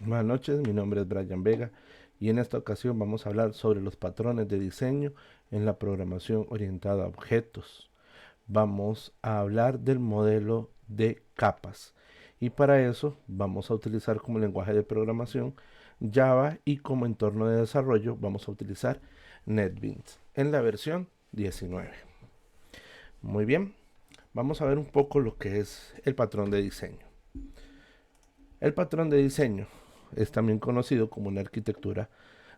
Buenas noches, mi nombre es Brian Vega y en esta ocasión vamos a hablar sobre los patrones de diseño en la programación orientada a objetos. Vamos a hablar del modelo de capas y para eso vamos a utilizar como lenguaje de programación Java y como entorno de desarrollo vamos a utilizar NetBeans en la versión 19. Muy bien, vamos a ver un poco lo que es el patrón de diseño. El patrón de diseño es también conocido como una arquitectura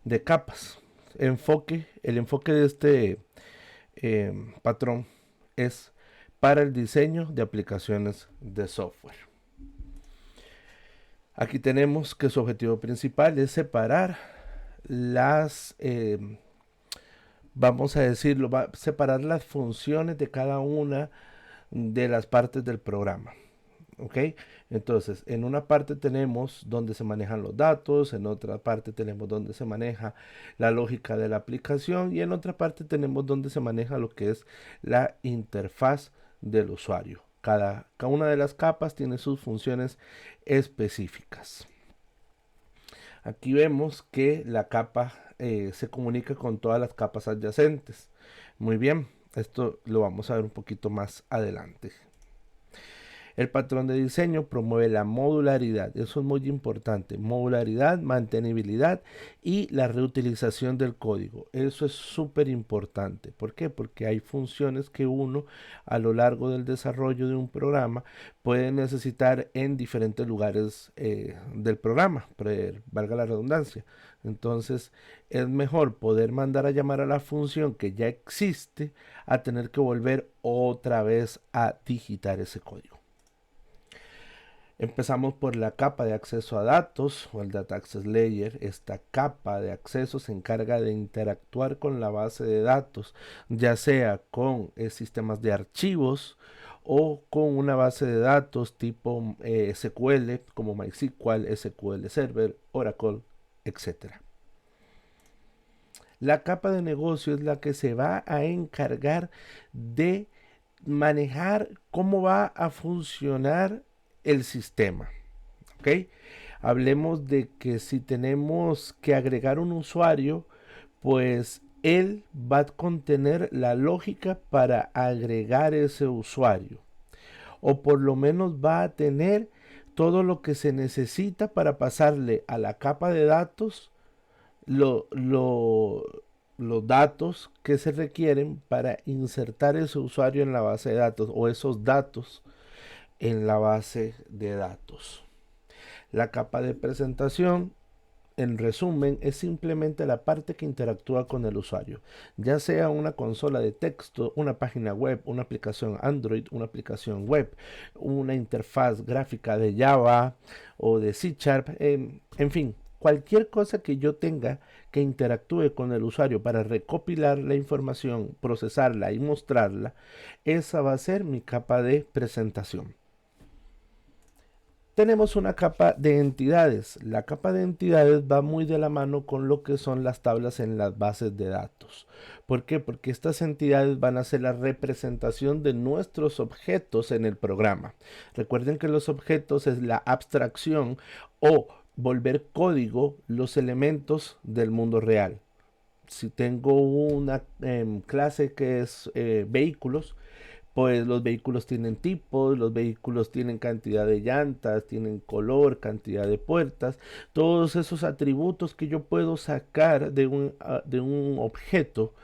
de capas. El enfoque de este patrón es para el diseño de aplicaciones de software. Aquí tenemos que su objetivo principal es separar vamos a decirlo, separar las funciones de cada una de las partes del programa. ¿Ok? Entonces, en una parte tenemos donde se manejan los datos, en otra parte tenemos donde se maneja la lógica de la aplicación y en otra parte tenemos donde se maneja lo que es la interfaz del usuario. Cada una de las capas tiene sus funciones específicas. Aquí vemos que la capa se comunica con todas las capas adyacentes. Muy bien, esto lo vamos a ver un poquito más adelante. El patrón de diseño promueve la modularidad, eso es muy importante, modularidad, mantenibilidad y la reutilización del código. Eso es súper importante. ¿Por qué? Porque hay funciones que uno a lo largo del desarrollo de un programa puede necesitar en diferentes lugares del programa, valga la redundancia. Entonces es mejor poder mandar a llamar a la función que ya existe a tener que volver otra vez a digitar ese código. Empezamos por la capa de acceso a datos o el Data Access Layer. Esta capa de acceso se encarga de interactuar con la base de datos, ya sea con sistemas de archivos o con una base de datos tipo SQL como MySQL, SQL Server, Oracle, etc. La capa de negocio es la que se va a encargar de manejar cómo va a funcionar el sistema. ¿Ok? Hablemos de que si tenemos que agregar un usuario, pues él va a contener la lógica para agregar ese usuario. O por lo menos va a tener todo lo que se necesita para pasarle a la capa de datos lo, lo, los datos que se requieren para insertar ese usuario en la base de datos o esos datos en la base de datos. La capa de presentación, en resumen, es simplemente la parte que interactúa con el usuario, ya sea una consola de texto, una página web, una aplicación Android, una aplicación web, una interfaz gráfica de Java o de C Sharp, en fin, cualquier cosa que yo tenga que interactúe con el usuario para recopilar la información, procesarla y mostrarla, esa va a ser mi capa de presentación. Tenemos una capa de entidades. La capa de entidades va muy de la mano con lo que son las tablas en las bases de datos. ¿Por qué? Porque estas entidades van a ser la representación de nuestros objetos en el programa. Recuerden que los objetos es la abstracción o volver código los elementos del mundo real. Si tengo una clase que es vehículos, pues los vehículos tienen tipos, los vehículos tienen cantidad de llantas, tienen color, cantidad de puertas, todos esos atributos que yo puedo sacar de un objeto,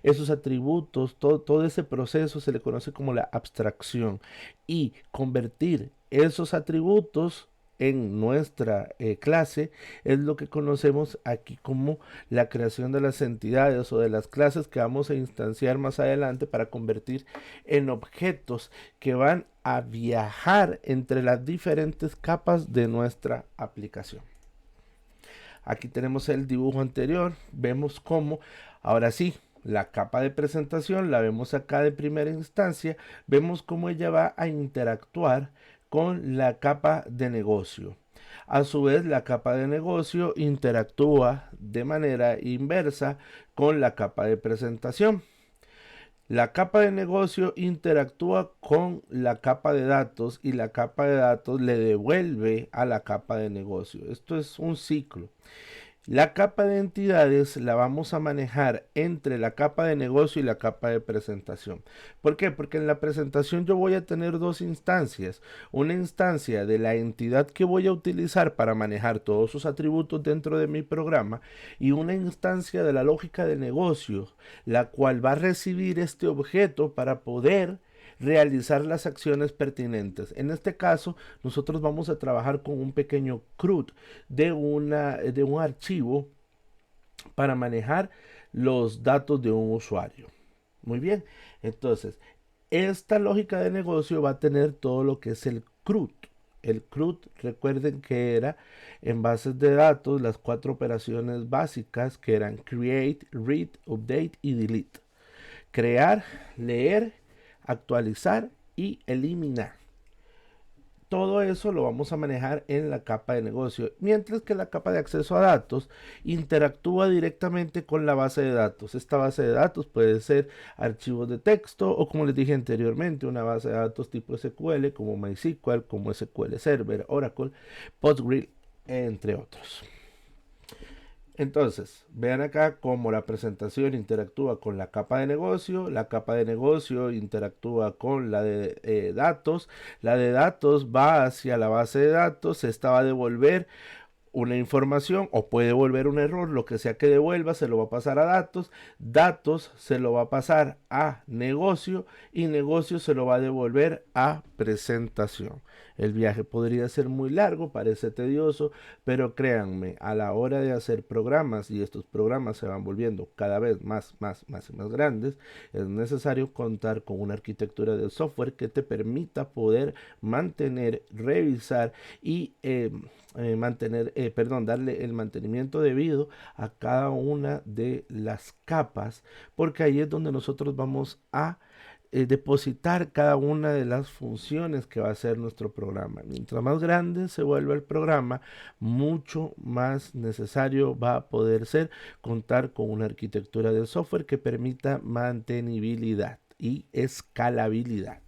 esos atributos, todo ese proceso se le conoce como la abstracción y convertir esos atributos en nuestra clase es lo que conocemos aquí como la creación de las entidades o de las clases que vamos a instanciar más adelante para convertir en objetos que van a viajar entre las diferentes capas de nuestra aplicación. Aquí tenemos el dibujo anterior, vemos cómo, ahora sí, la capa de presentación la vemos acá de primera instancia, vemos cómo ella va a interactuar con la capa de negocio. A su vez, la capa de negocio interactúa de manera inversa con la capa de presentación. La capa de negocio interactúa con la capa de datos y la capa de datos le devuelve a la capa de negocio. Esto es un ciclo. La capa de entidades la vamos a manejar entre la capa de negocio y la capa de presentación. ¿Por qué? Porque en la presentación yo voy a tener dos instancias. Una instancia de la entidad que voy a utilizar para manejar todos sus atributos dentro de mi programa y una instancia de la lógica de negocio, la cual va a recibir este objeto para poder realizar las acciones pertinentes. En este caso, nosotros vamos a trabajar con un pequeño CRUD de un archivo para manejar los datos de un usuario. Muy bien, entonces, esta lógica de negocio va a tener todo lo que es el CRUD. El CRUD, recuerden que era en bases de datos las 4 operaciones básicas que eran create, read, update y delete. Crear, leer, actualizar y eliminar. Todo eso lo vamos a manejar en la capa de negocio, mientras que la capa de acceso a datos interactúa directamente con la base de datos. Esta base de datos puede ser archivos de texto o, como les dije anteriormente, una base de datos tipo SQL como MySQL, como SQL Server, Oracle, Postgre, entre otros. Entonces, vean acá cómo la presentación interactúa con la capa de negocio interactúa con la de datos va hacia la base de datos, esta va a devolver una información o puede devolver un error, lo que sea que devuelva se lo va a pasar a datos se lo va a pasar a negocio y negocio se lo va a devolver a presentación. El viaje podría ser muy largo, parece tedioso, pero créanme, a la hora de hacer programas, y estos programas se van volviendo cada vez más grandes, es necesario contar con una arquitectura de software que te permita poder mantener, revisar y darle el mantenimiento debido a cada una de las capas, porque ahí es donde nosotros vamos a depositar cada una de las funciones que va a hacer nuestro programa. Mientras más grande se vuelva el programa, mucho más necesario va a poder ser contar con una arquitectura de software que permita mantenibilidad y escalabilidad.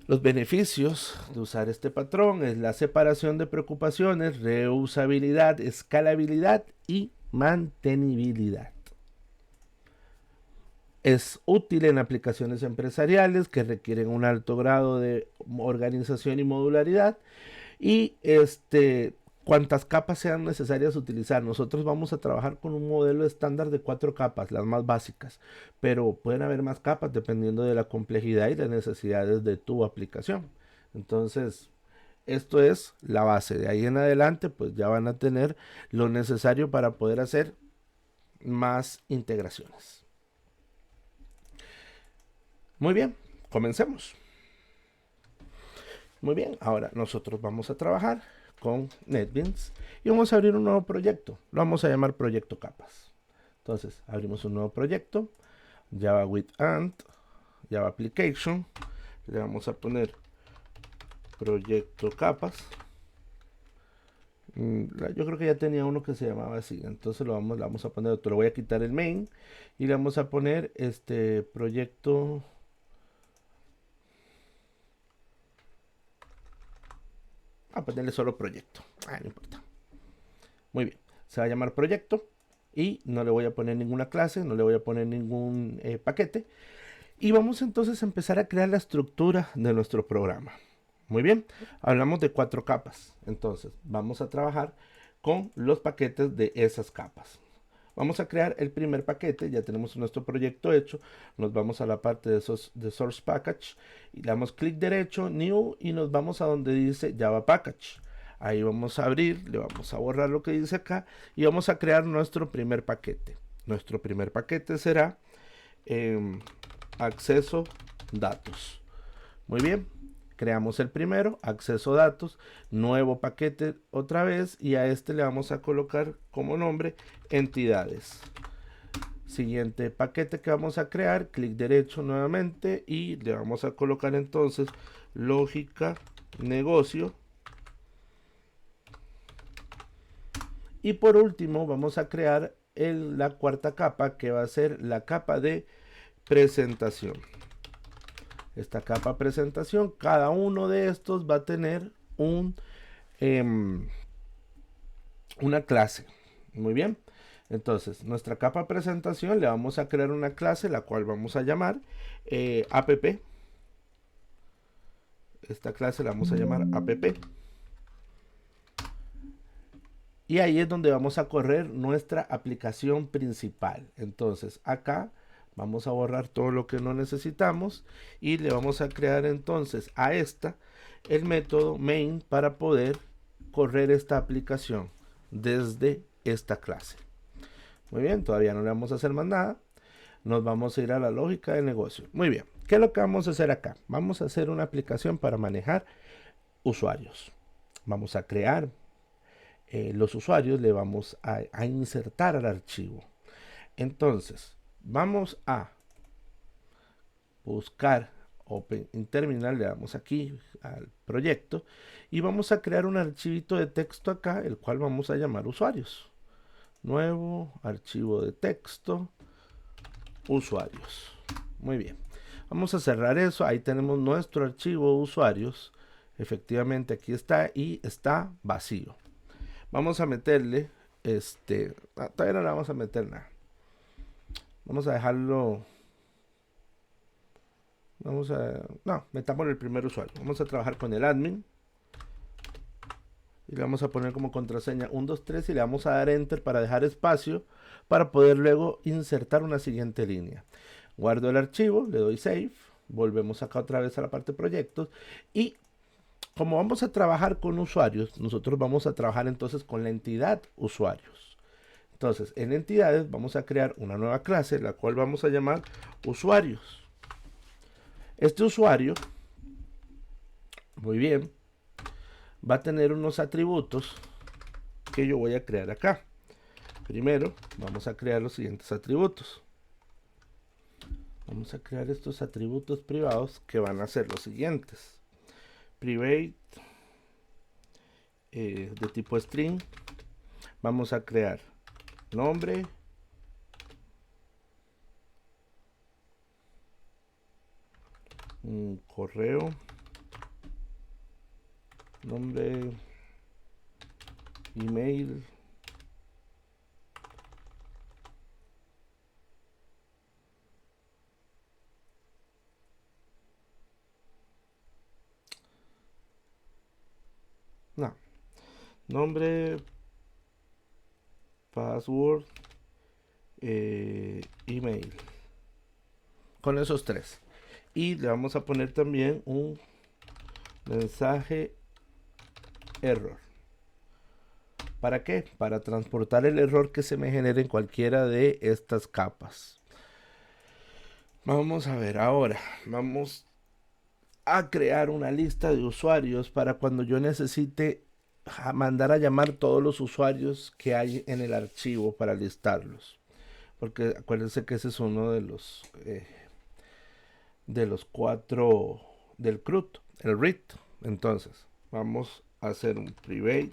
Los beneficios de usar este patrón es la separación de preocupaciones, reusabilidad, escalabilidad y mantenibilidad. Es útil en aplicaciones empresariales que requieren un alto grado de organización y modularidad y cuantas capas sean necesarias utilizar. Nosotros vamos a trabajar con un modelo estándar de 4 capas, las más básicas, pero pueden haber más capas dependiendo de la complejidad y las necesidades de tu aplicación. Entonces, esto es la base. De ahí en adelante, pues ya van a tener lo necesario para poder hacer más integraciones. Muy bien, comencemos. Muy bien, ahora nosotros vamos a trabajar con NetBeans y vamos a abrir un nuevo proyecto. Lo vamos a llamar Proyecto Capas. Entonces, abrimos un nuevo proyecto, Java with Ant, Java Application. Le vamos a poner Proyecto Capas. Yo creo que ya tenía uno que se llamaba así, entonces le vamos a poner otro. Le voy a quitar el main y le vamos a poner proyecto. A ponerle solo proyecto. No importa. Muy bien. Se va a llamar proyecto y no le voy a poner ninguna clase, no le voy a poner ningún paquete. Y vamos entonces a empezar a crear la estructura de nuestro programa. Muy bien. Hablamos de 4 capas. Entonces vamos a trabajar con los paquetes de esas capas. Vamos a crear el primer paquete, ya tenemos nuestro proyecto hecho, nos vamos a la parte de Source Package y le damos clic derecho, New y nos vamos a donde dice Java Package. Ahí vamos a abrir, le vamos a borrar lo que dice acá y vamos a crear nuestro primer paquete. Nuestro primer paquete será acceso datos. Muy bien. Creamos el primero, acceso datos, nuevo paquete otra vez y a este le vamos a colocar como nombre entidades. Siguiente paquete que vamos a crear, clic derecho nuevamente y le vamos a colocar entonces lógica negocio. Y por último vamos a crear la cuarta capa, que va a ser la capa de presentación. Esta capa presentación, cada uno de estos va a tener una clase. Muy bien. Entonces, nuestra capa presentación le vamos a crear una clase, la cual vamos a llamar app. Esta clase la vamos a llamar app. Y ahí es donde vamos a correr nuestra aplicación principal. Entonces, acá vamos a borrar todo lo que no necesitamos y le vamos a crear entonces a esta el método main para poder correr esta aplicación desde esta clase. Muy bien, todavía no le vamos a hacer más nada. Nos vamos a ir a la lógica de negocio. Muy bien, ¿qué es lo que vamos a hacer acá? Vamos a hacer una aplicación para manejar usuarios. Vamos a crear los usuarios, le vamos a insertar al archivo. Entonces, vamos a buscar Open in Terminal, le damos aquí al proyecto y vamos a crear un archivito de texto acá, el cual vamos a llamar usuarios. Nuevo archivo de texto, usuarios. Muy bien. Vamos a cerrar eso. Ahí tenemos nuestro archivo usuarios. Efectivamente aquí está y está vacío. Vamos a meterle todavía no le vamos a meter nada. Vamos a dejarlo. Metamos el primer usuario. Vamos a trabajar con el admin. Y le vamos a poner como contraseña 123 y le vamos a dar enter para dejar espacio para poder luego insertar una siguiente línea. Guardo el archivo, le doy save, volvemos acá otra vez a la parte de proyectos y como vamos a trabajar con usuarios, nosotros vamos a trabajar entonces con la entidad usuarios. Entonces, en entidades vamos a crear una nueva clase, la cual vamos a llamar usuarios. Este usuario, muy bien, va a tener unos atributos que yo voy a crear acá. Primero, vamos a crear los siguientes atributos. Vamos a crear estos atributos privados que van a ser los siguientes. Private, de tipo string. Vamos a crear nombre, un correo, nombre, email, nombre, password, email. Con esos tres. Y le vamos a poner también un mensaje error. ¿Para qué? Para transportar el error que se me genere en cualquiera de estas capas. Vamos a ver ahora. Vamos a crear una lista de usuarios para cuando yo necesite mandar a llamar todos los usuarios que hay en el archivo para listarlos. Porque acuérdense que ese es uno de los cuatro del CRUD, el read. Entonces, vamos a hacer un private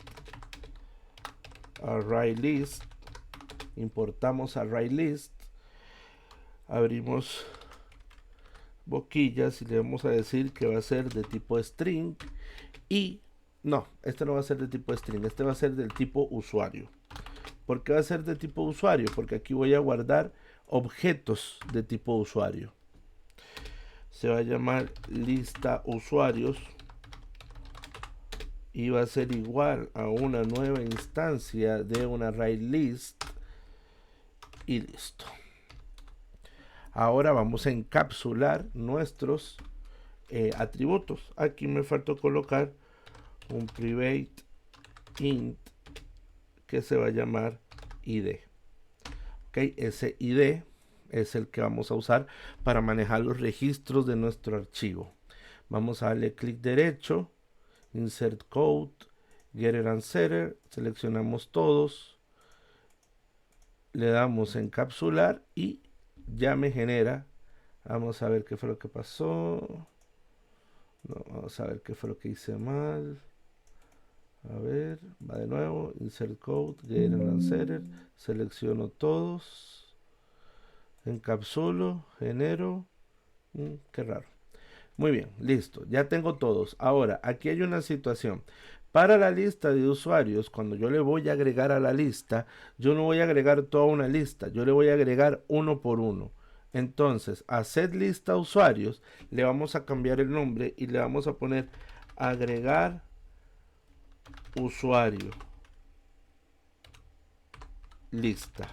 array list. Importamos array list. Abrimos boquillas y le vamos a decir que va a ser de tipo string y no, este no va a ser de tipo string, este va a ser del tipo usuario. ¿Por qué va a ser de tipo usuario? Porque aquí voy a guardar objetos de tipo usuario. Se va a llamar lista usuarios y va a ser igual a una nueva instancia de un array list y listo. Ahora vamos a encapsular nuestros atributos. Aquí me faltó colocar un private int que se va a llamar id. Ok, ese id es el que vamos a usar para manejar los registros de nuestro archivo. Vamos a darle clic derecho, insert code, getter and setter, seleccionamos todos, le damos encapsular y ya me genera. Vamos a ver qué fue lo que pasó. No, vamos a ver qué fue lo que hice mal. A ver, Va de nuevo, insert code, get and setter, selecciono todos, encapsulo, genero, qué raro. Muy bien, listo, ya tengo todos. Ahora, aquí hay una situación. Para la lista de usuarios, cuando yo le voy a agregar a la lista, yo no voy a agregar toda una lista, yo le voy a agregar uno por uno. Entonces, a set lista usuarios, le vamos a cambiar el nombre y le vamos a poner agregar usuario lista.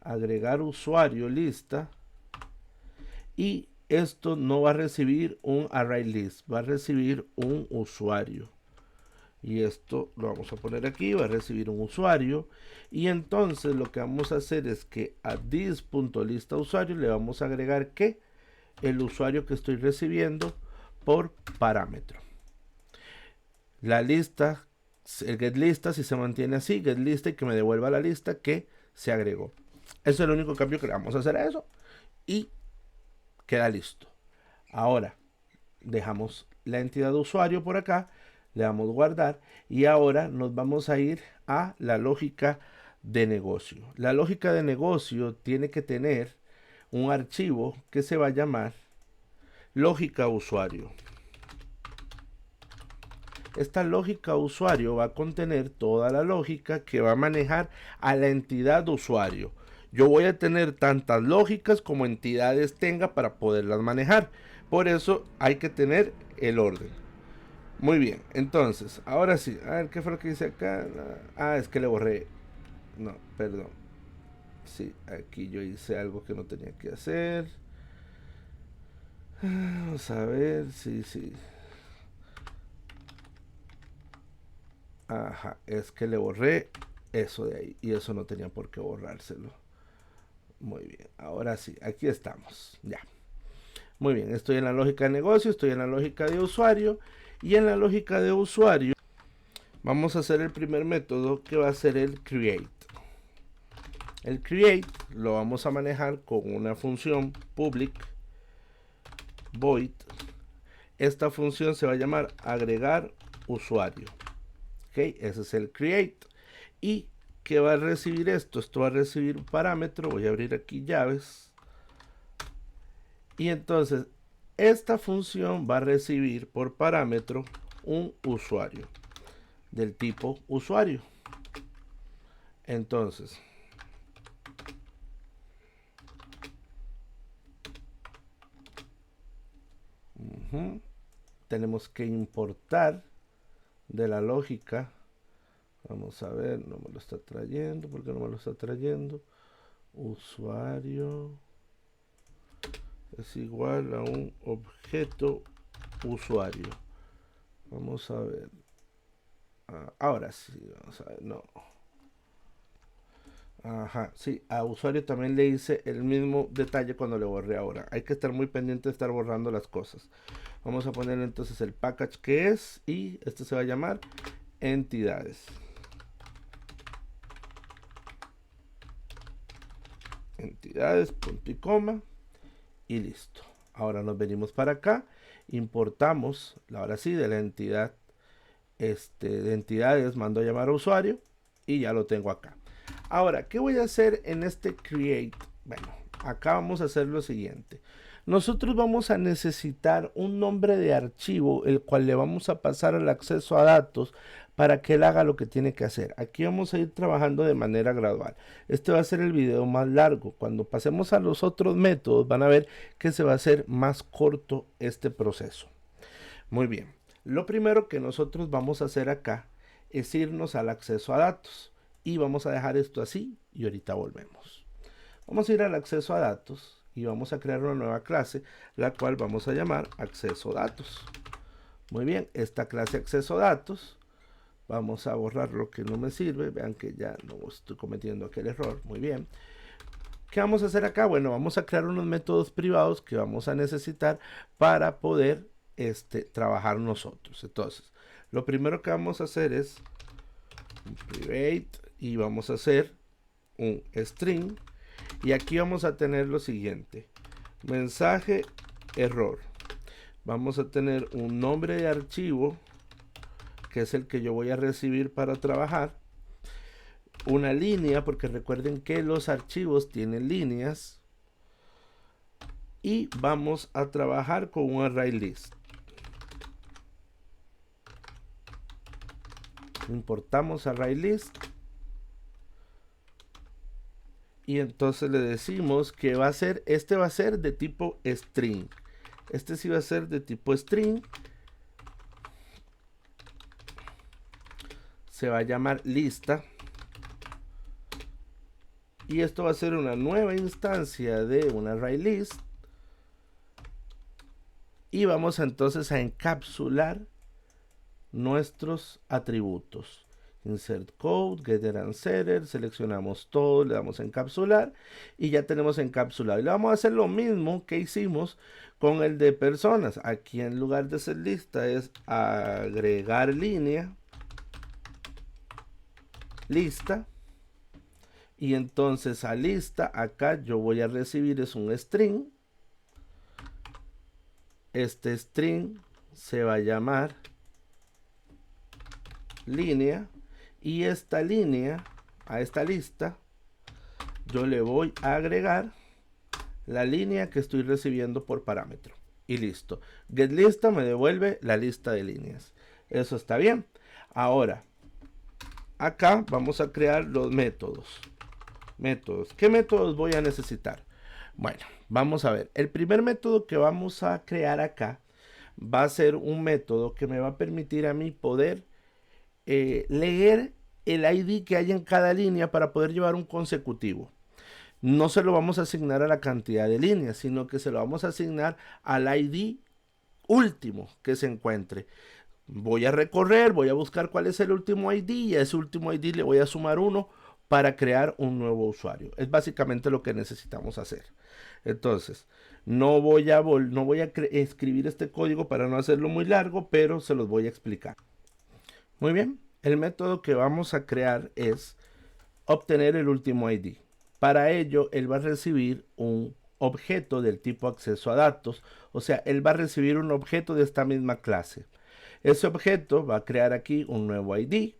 Agregar usuario lista. Y esto no va a recibir un array list, va a recibir un usuario. Y esto lo vamos a poner aquí, va a recibir un usuario. Y entonces lo que vamos a hacer es que a this.lista usuario le vamos a agregar que el usuario que estoy recibiendo por parámetro. La lista, el getLista, si se mantiene así, getLista, y que me devuelva la lista que se agregó. Eso es el único cambio que le vamos a hacer a eso. Y queda listo. Ahora dejamos la entidad de usuario por acá, le damos guardar y ahora nos vamos a ir a la lógica de negocio. La lógica de negocio tiene que tener un archivo que se va a llamar lógica usuario. Esta lógica usuario va a contener toda la lógica que va a manejar a la entidad de usuario. Yo voy a tener tantas lógicas como entidades tenga para poderlas manejar. Por eso hay que tener el orden. Muy bien, entonces, ahora sí. A ver, ¿qué fue lo que hice acá? Ah, es que le borré. No, perdón. Sí, aquí yo hice algo que no tenía que hacer. Vamos a ver, sí. Ajá, es que le borré eso de ahí. Y eso no tenía por qué borrárselo. Muy bien, ahora sí, aquí estamos. Ya. Muy bien, estoy en la lógica de negocio, estoy en la lógica de usuario. Y en la lógica de usuario vamos a hacer el primer método que va a ser el create. El create lo vamos a manejar con una función public void. Esta función se va a llamar agregar usuario. Ok, ese es el create. ¿Y qué va a recibir esto? Esto va a recibir un parámetro. Voy a abrir aquí llaves. Y entonces esta función va a recibir por parámetro un usuario del tipo usuario. Entonces tenemos que importar de la lógica. Vamos a ver, no me lo está trayendo. ¿Por qué no me lo está trayendo? Usuario es igual a un objeto usuario. Vamos a ver. Ahora sí, vamos a ver, no. Ajá, sí, a usuario también le hice el mismo detalle cuando le borré ahora. Hay que estar muy pendiente de estar borrando las cosas. Vamos a poner entonces el package que es y este se va a llamar entidades. Entidades, punto y coma y listo. Ahora nos venimos para acá, importamos, ahora sí, de la entidad de entidades, mando a llamar a usuario y ya lo tengo acá. Ahora, ¿qué voy a hacer en este create? Bueno, acá vamos a hacer lo siguiente. Nosotros vamos a necesitar un nombre de archivo, el cual le vamos a pasar el acceso a datos para que él haga lo que tiene que hacer. Aquí vamos a ir trabajando de manera gradual. Este va a ser el video más largo. Cuando pasemos a los otros métodos, van a ver que se va a hacer más corto este proceso. Muy bien. Lo primero que nosotros vamos a hacer acá es irnos al acceso a datos. Y vamos a dejar esto así y ahorita volvemos. Vamos a ir al acceso a datos y vamos a crear una nueva clase, la cual vamos a llamar acceso datos. Muy bien, esta clase acceso datos, vamos a borrar lo que no me sirve. Vean que ya no estoy cometiendo aquel error. Muy bien. ¿Qué vamos a hacer acá? Bueno, vamos a crear unos métodos privados que vamos a necesitar para poder trabajar nosotros. Entonces, lo primero que vamos a hacer es un private y vamos a hacer un string y aquí vamos a tener lo siguiente: mensaje error. Vamos a tener un nombre de archivo que es el que yo voy a recibir para trabajar. Una línea, porque recuerden que los archivos tienen líneas. Y vamos a trabajar con un array list. Importamos array list. Y entonces le decimos que va a ser, este va a ser de tipo string. Este sí va a ser de tipo string. Se va a llamar lista. Y esto va a ser una nueva instancia de un array list. Y vamos entonces a encapsular nuestros atributos. Insert code, getter and setter, seleccionamos todo, le damos a encapsular y ya tenemos encapsulado. Y le vamos a hacer lo mismo que hicimos con el de personas. Aquí en lugar de ser lista es agregar línea, lista. Y entonces a lista, acá yo voy a recibir es un string. Este string se va a llamar línea. Y esta línea, a esta lista, yo le voy a agregar la línea que estoy recibiendo por parámetro. Y listo. GetLista me devuelve la lista de líneas. Eso está bien. Ahora, acá vamos a crear los métodos. ¿Qué métodos voy a necesitar? Bueno, vamos a ver. El primer método que vamos a crear acá va a ser un método que me va a permitir a mí poder leer el ID que hay en cada línea para poder llevar un consecutivo. No se lo vamos a asignar a la cantidad de líneas, sino que se lo vamos a asignar al ID último que se encuentre. Voy a recorrer, voy a buscar cuál es el último ID y a ese último ID le voy a sumar 1 para crear un nuevo usuario. Es básicamente lo que necesitamos hacer. Entonces, no voy a escribir este código para no hacerlo muy largo, pero se los voy a explicar. Muy bien, el método que vamos a crear es obtener el último ID. Para ello, él va a recibir un objeto del tipo acceso a datos, o sea, él va a recibir un objeto de esta misma clase. Ese objeto va a crear aquí un nuevo ID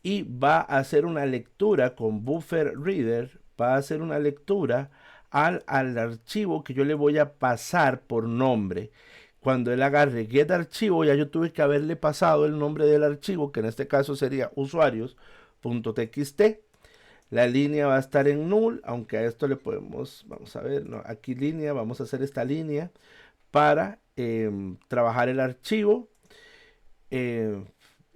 y va a hacer una lectura con buffer reader, va a hacer una lectura al archivo que yo le voy a pasar por nombre. Cuando él agarre get archivo, ya yo tuve que haberle pasado el nombre del archivo, que en este caso sería usuarios.txt. La línea va a estar en null, aunque a esto le podemos, vamos a ver, no, aquí línea, vamos a hacer esta línea para trabajar el archivo.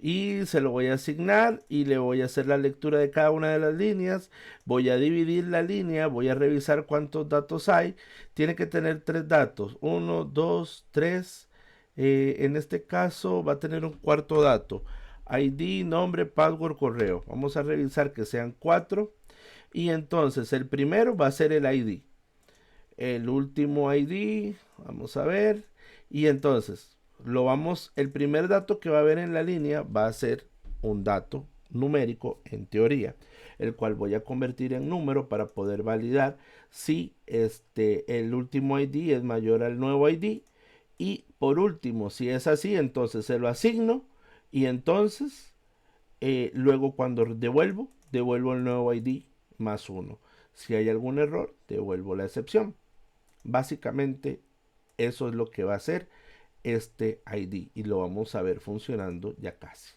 Y se lo voy a asignar y le voy a hacer la lectura de cada una de las líneas. Voy a dividir la línea, voy a revisar cuántos datos hay. Tiene que tener 3 datos, 1, 2, 3. En este caso va a tener un cuarto dato, ID, nombre, password, correo. Vamos a revisar que sean 4. Y entonces el primero va a ser el ID. El último ID, vamos a ver. Y entonces el primer dato que va a haber en la línea va a ser un dato numérico en teoría, el cual voy a convertir en número para poder validar si el último ID es mayor al nuevo ID. Y por último, si es así, entonces se lo asigno y entonces luego cuando devuelvo el nuevo ID más 1. Si hay algún error, devuelvo la excepción. Básicamente eso es lo que va a hacer este ID y lo vamos a ver funcionando ya casi.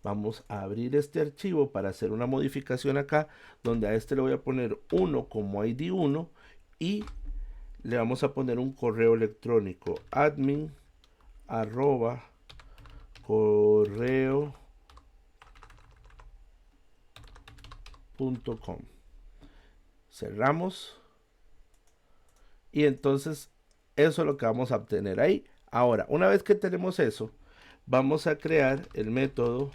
Vamos a abrir este archivo para hacer una modificación acá, donde a este le voy a poner 1 como ID 1 y le vamos a poner un correo electrónico admin@correo.com. Cerramos y entonces eso es lo que vamos a obtener ahí. Ahora, una vez que tenemos eso, vamos a crear el método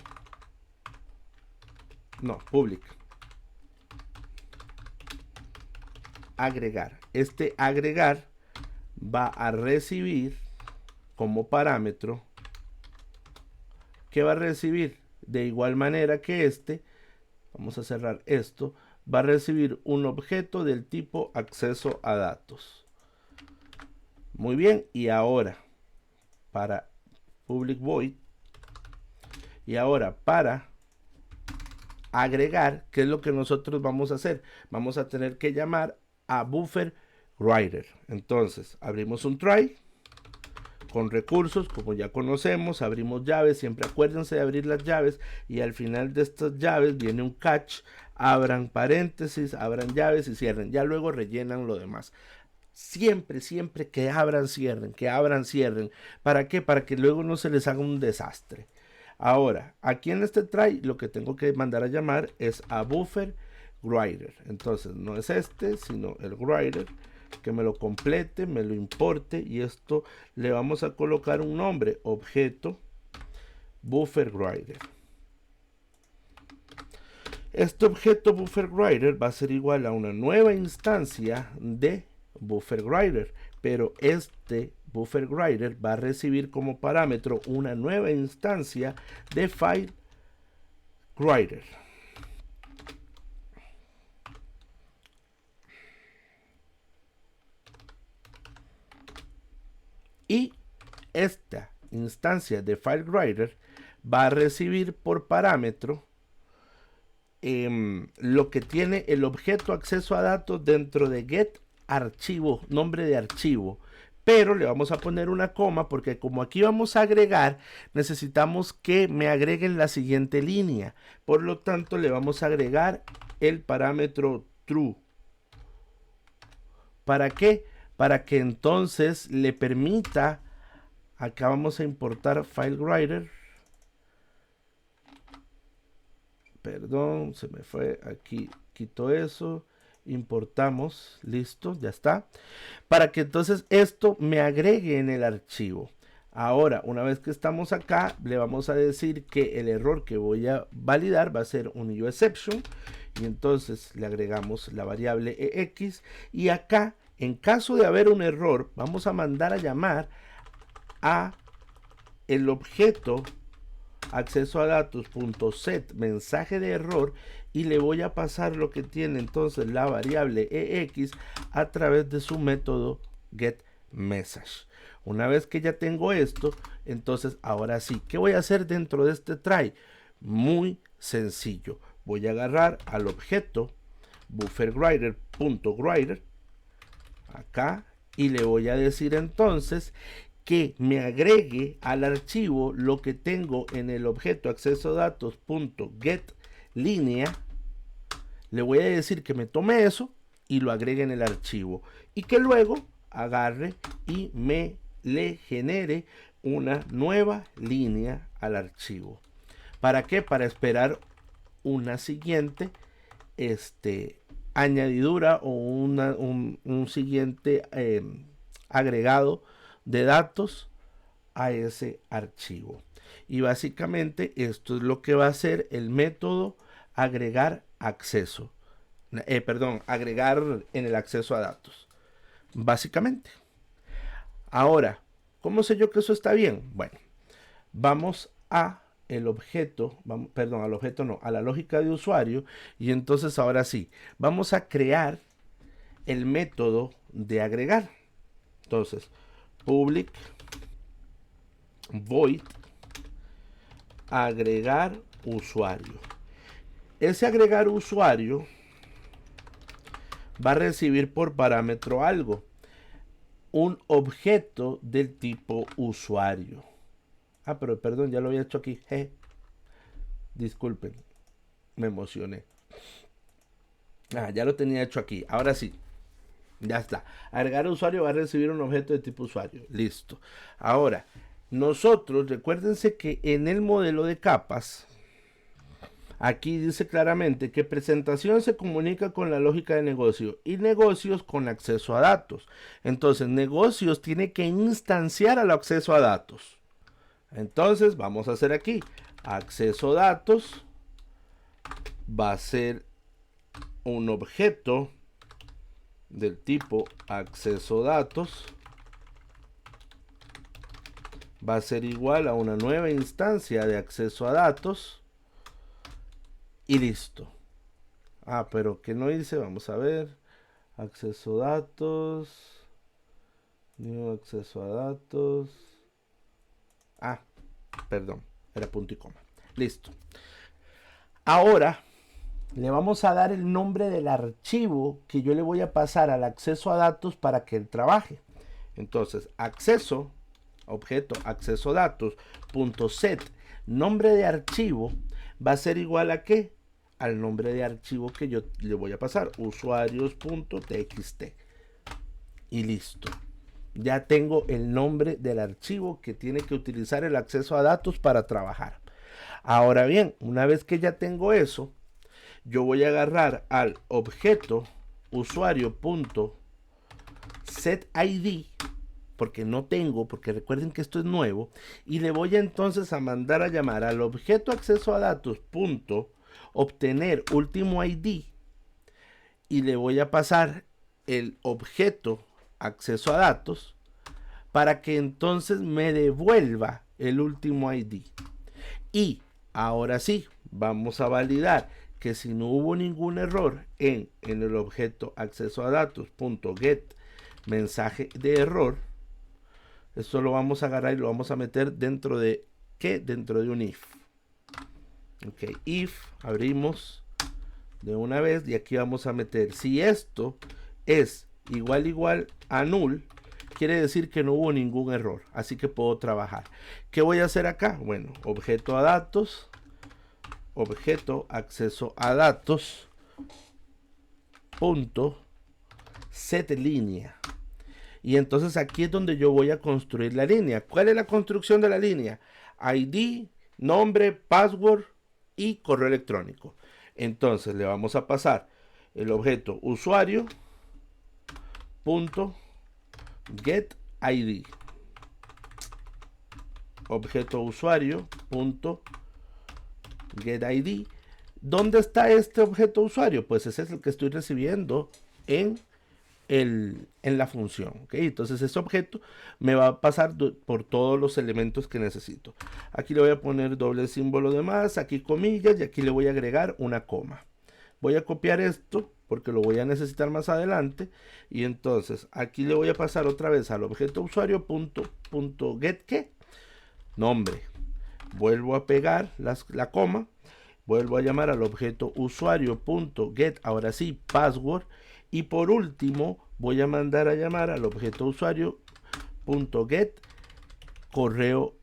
public agregar. Este agregar va a recibir como parámetro, ¿qué va a recibir? De igual manera que vamos a cerrar esto, va a recibir un objeto del tipo acceso a datos. Muy bien, y ahora para public void Y ahora para agregar, ¿qué es lo que nosotros vamos a hacer? Vamos a tener que llamar a buffer writer. Entonces abrimos un try con recursos, como ya conocemos, abrimos llaves, siempre acuérdense de abrir las llaves, y al final de estas llaves viene un catch, abran paréntesis, abran llaves y cierren, ya luego rellenan lo demás. Siempre, siempre que abran, cierren, ¿para qué? Para que luego no se les haga un desastre. Ahora, aquí en este try lo que tengo que mandar a llamar es a buffer writer. Entonces no es este, sino el writer, que me lo complete, me lo importe, y esto le vamos a colocar un nombre, objeto buffer writer. Este objeto buffer writer va a ser igual a una nueva instancia de buffer writer, pero este buffer writer va a recibir como parámetro una nueva instancia de file writer. Y esta instancia de file writer va a recibir por parámetro lo que tiene el objeto acceso a datos dentro de get archivo, nombre de archivo, pero le vamos a poner una coma porque como aquí vamos a agregar, necesitamos que me agreguen la siguiente línea. Por lo tanto, le vamos a agregar el parámetro true. ¿Para qué? Para que entonces le permita, acá vamos a importar FileWriter. Perdón, se me fue, aquí quito eso, importamos, listo, ya está. Para que entonces esto me agregue en el archivo. Ahora, una vez que estamos acá, le vamos a decir que el error que voy a validar va a ser un uException. Y entonces le agregamos la variable ex. Y acá, en caso de haber un error, vamos a mandar a llamar a el objeto acceso a datos.set mensaje de error, y le voy a pasar lo que tiene entonces la variable ex a través de su método getMessage. Una vez que ya tengo esto, entonces ahora sí, ¿qué voy a hacer dentro de este try? Muy sencillo, voy a agarrar al objeto bufferWriter.writer acá, y le voy a decir entonces que me agregue al archivo lo que tengo en el objeto acceso datos.get línea. Le voy a decir que me tome eso y lo agregue en el archivo, y que luego agarre y me le genere una nueva línea al archivo. ¿Para qué? Para esperar una siguiente añadidura o un siguiente agregado de datos a ese archivo. Y básicamente esto es lo que va a hacer el método agregar acceso. Agregar en el acceso a datos. Básicamente. Ahora, ¿cómo sé yo que eso está bien? Bueno, vamos a el objeto, al objeto no, a la lógica de usuario, y entonces ahora sí, vamos a crear el método de agregar. Entonces, public void agregar usuario. Ese agregar usuario va a recibir por parámetro algo, un objeto del tipo usuario. Pero perdón, ya lo había hecho aquí. Disculpen, me emocioné. Ya lo tenía hecho aquí. Ahora sí, ya está. Agregar usuario va a recibir un objeto de tipo usuario. Listo. Ahora, nosotros, recuérdense que en el modelo de capas, aquí dice claramente que presentación se comunica con la lógica de negocio y negocios con acceso a datos. Entonces, negocios tiene que instanciar al acceso a datos. Entonces, vamos a hacer aquí acceso a datos. Va a ser un objeto del tipo acceso a datos. Va a ser igual a una nueva instancia de acceso a datos. Y listo. Pero que no hice, vamos a ver. Acceso a datos. Nuevo acceso a datos. Perdón, era punto y coma. Listo. Ahora le vamos a dar el nombre del archivo que yo le voy a pasar al acceso a datos para que él trabaje. Entonces, acceso, objeto acceso datos, punto set, nombre de archivo va a ser igual a ¿qué? Al nombre de archivo que yo le voy a pasar, usuarios.txt. Y listo. Ya tengo el nombre del archivo que tiene que utilizar el acceso a datos para trabajar. Ahora bien, una vez que ya tengo eso, yo voy a agarrar al objeto usuario.setID, porque no tengo, porque recuerden que esto es nuevo, y le voy entonces a mandar a llamar al objeto acceso a datos obtener último ID, y le voy a pasar el objeto acceso a datos para que entonces me devuelva el último ID. Y ahora sí, vamos a validar que si no hubo ningún error en el objeto acceso a datos.get mensaje de error, esto lo vamos a agarrar y lo vamos a meter dentro de ¿qué? Dentro de un if. Ok, if, abrimos de una vez y aquí vamos a meter, si esto es igual a null, quiere decir que no hubo ningún error, así que puedo trabajar. ¿Qué voy a hacer acá? Bueno, objeto a datos, objeto acceso a datos, punto set línea. Y entonces aquí es donde yo voy a construir la línea. ¿Cuál es la construcción de la línea? ID, nombre, password y correo electrónico. Entonces le vamos a pasar el objeto usuario punto get ID, objeto usuario punto get ID. ¿Dónde está este objeto usuario? Pues ese es el que estoy recibiendo en la función. ¿Okay? Entonces ese objeto me va a pasar por todos los elementos que necesito. Aquí le voy a poner doble símbolo de más, aquí comillas, y aquí le voy a agregar una coma. Voy a copiar esto porque lo voy a necesitar más adelante, y entonces aquí le voy a pasar otra vez al objeto usuario punto get ¿qué? Nombre. Vuelvo a pegar la coma, vuelvo a llamar al objeto usuario punto get, ahora sí, password, y por último voy a mandar a llamar al objeto usuario punto get correo,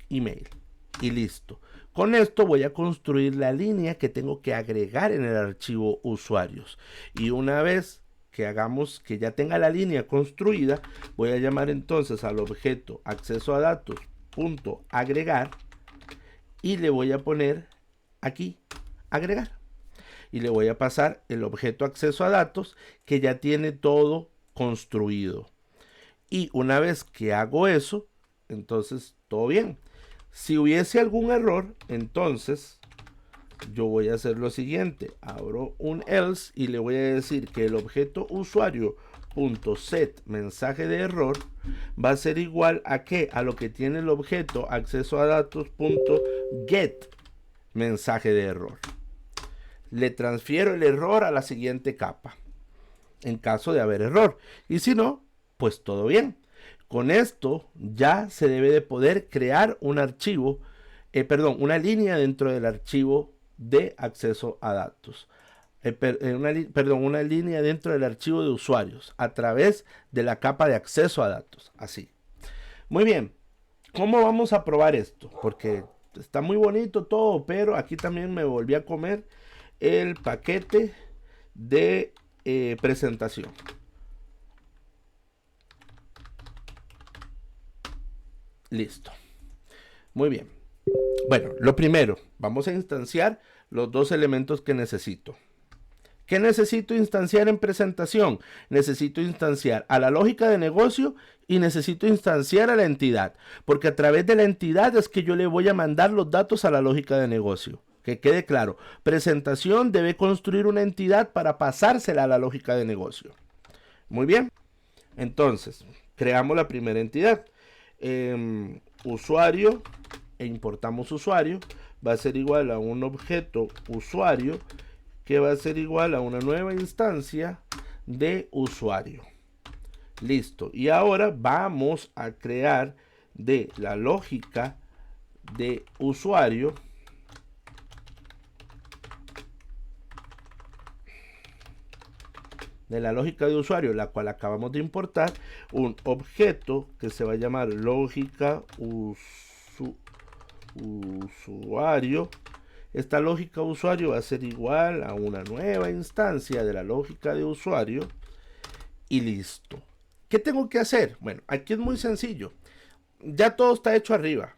email, y listo. Con esto voy a construir la línea que tengo que agregar en el archivo usuarios, y una vez que ya tenga la línea construida, voy a llamar entonces al objeto acceso a datos punto agregar, y le voy a poner aquí agregar, y le voy a pasar el objeto acceso a datos que ya tiene todo construido. Y una vez que hago eso, entonces todo bien. Si hubiese algún error, entonces yo voy a hacer lo siguiente: abro un else y le voy a decir que el objeto usuario punto set mensaje de error va a ser igual a ¿qué? A lo que tiene el objeto acceso a datos punto get mensaje de error. Le transfiero el error a la siguiente capa en caso de haber error, y si no, pues todo bien. Con esto ya se debe de poder crear un archivo, una línea dentro del archivo de acceso a datos. Una línea dentro del archivo de usuarios a través de la capa de acceso a datos. Así. Muy bien. ¿Cómo vamos a probar esto? Porque está muy bonito todo, pero aquí también me volví a comer el paquete de presentación. Listo. Muy bien. Bueno, lo primero, vamos a instanciar los dos elementos que necesito. ¿Qué necesito instanciar en presentación? Necesito instanciar a la lógica de negocio y necesito instanciar a la entidad, porque a través de la entidad es que yo le voy a mandar los datos a la lógica de negocio. Que quede claro, presentación debe construir una entidad para pasársela a la lógica de negocio. Muy bien, entonces creamos la primera entidad. Usuario, e importamos usuario, va a ser igual a un objeto usuario que va a ser igual a una nueva instancia de usuario. Listo, y ahora vamos a crear de la lógica de usuario de la lógica de usuario, la cual acabamos de importar, un objeto que se va a llamar lógica usuario. Esta lógica usuario va a ser igual a una nueva instancia de la lógica de usuario y listo. ¿Qué tengo que hacer? Bueno, aquí es muy sencillo. Ya todo está hecho arriba.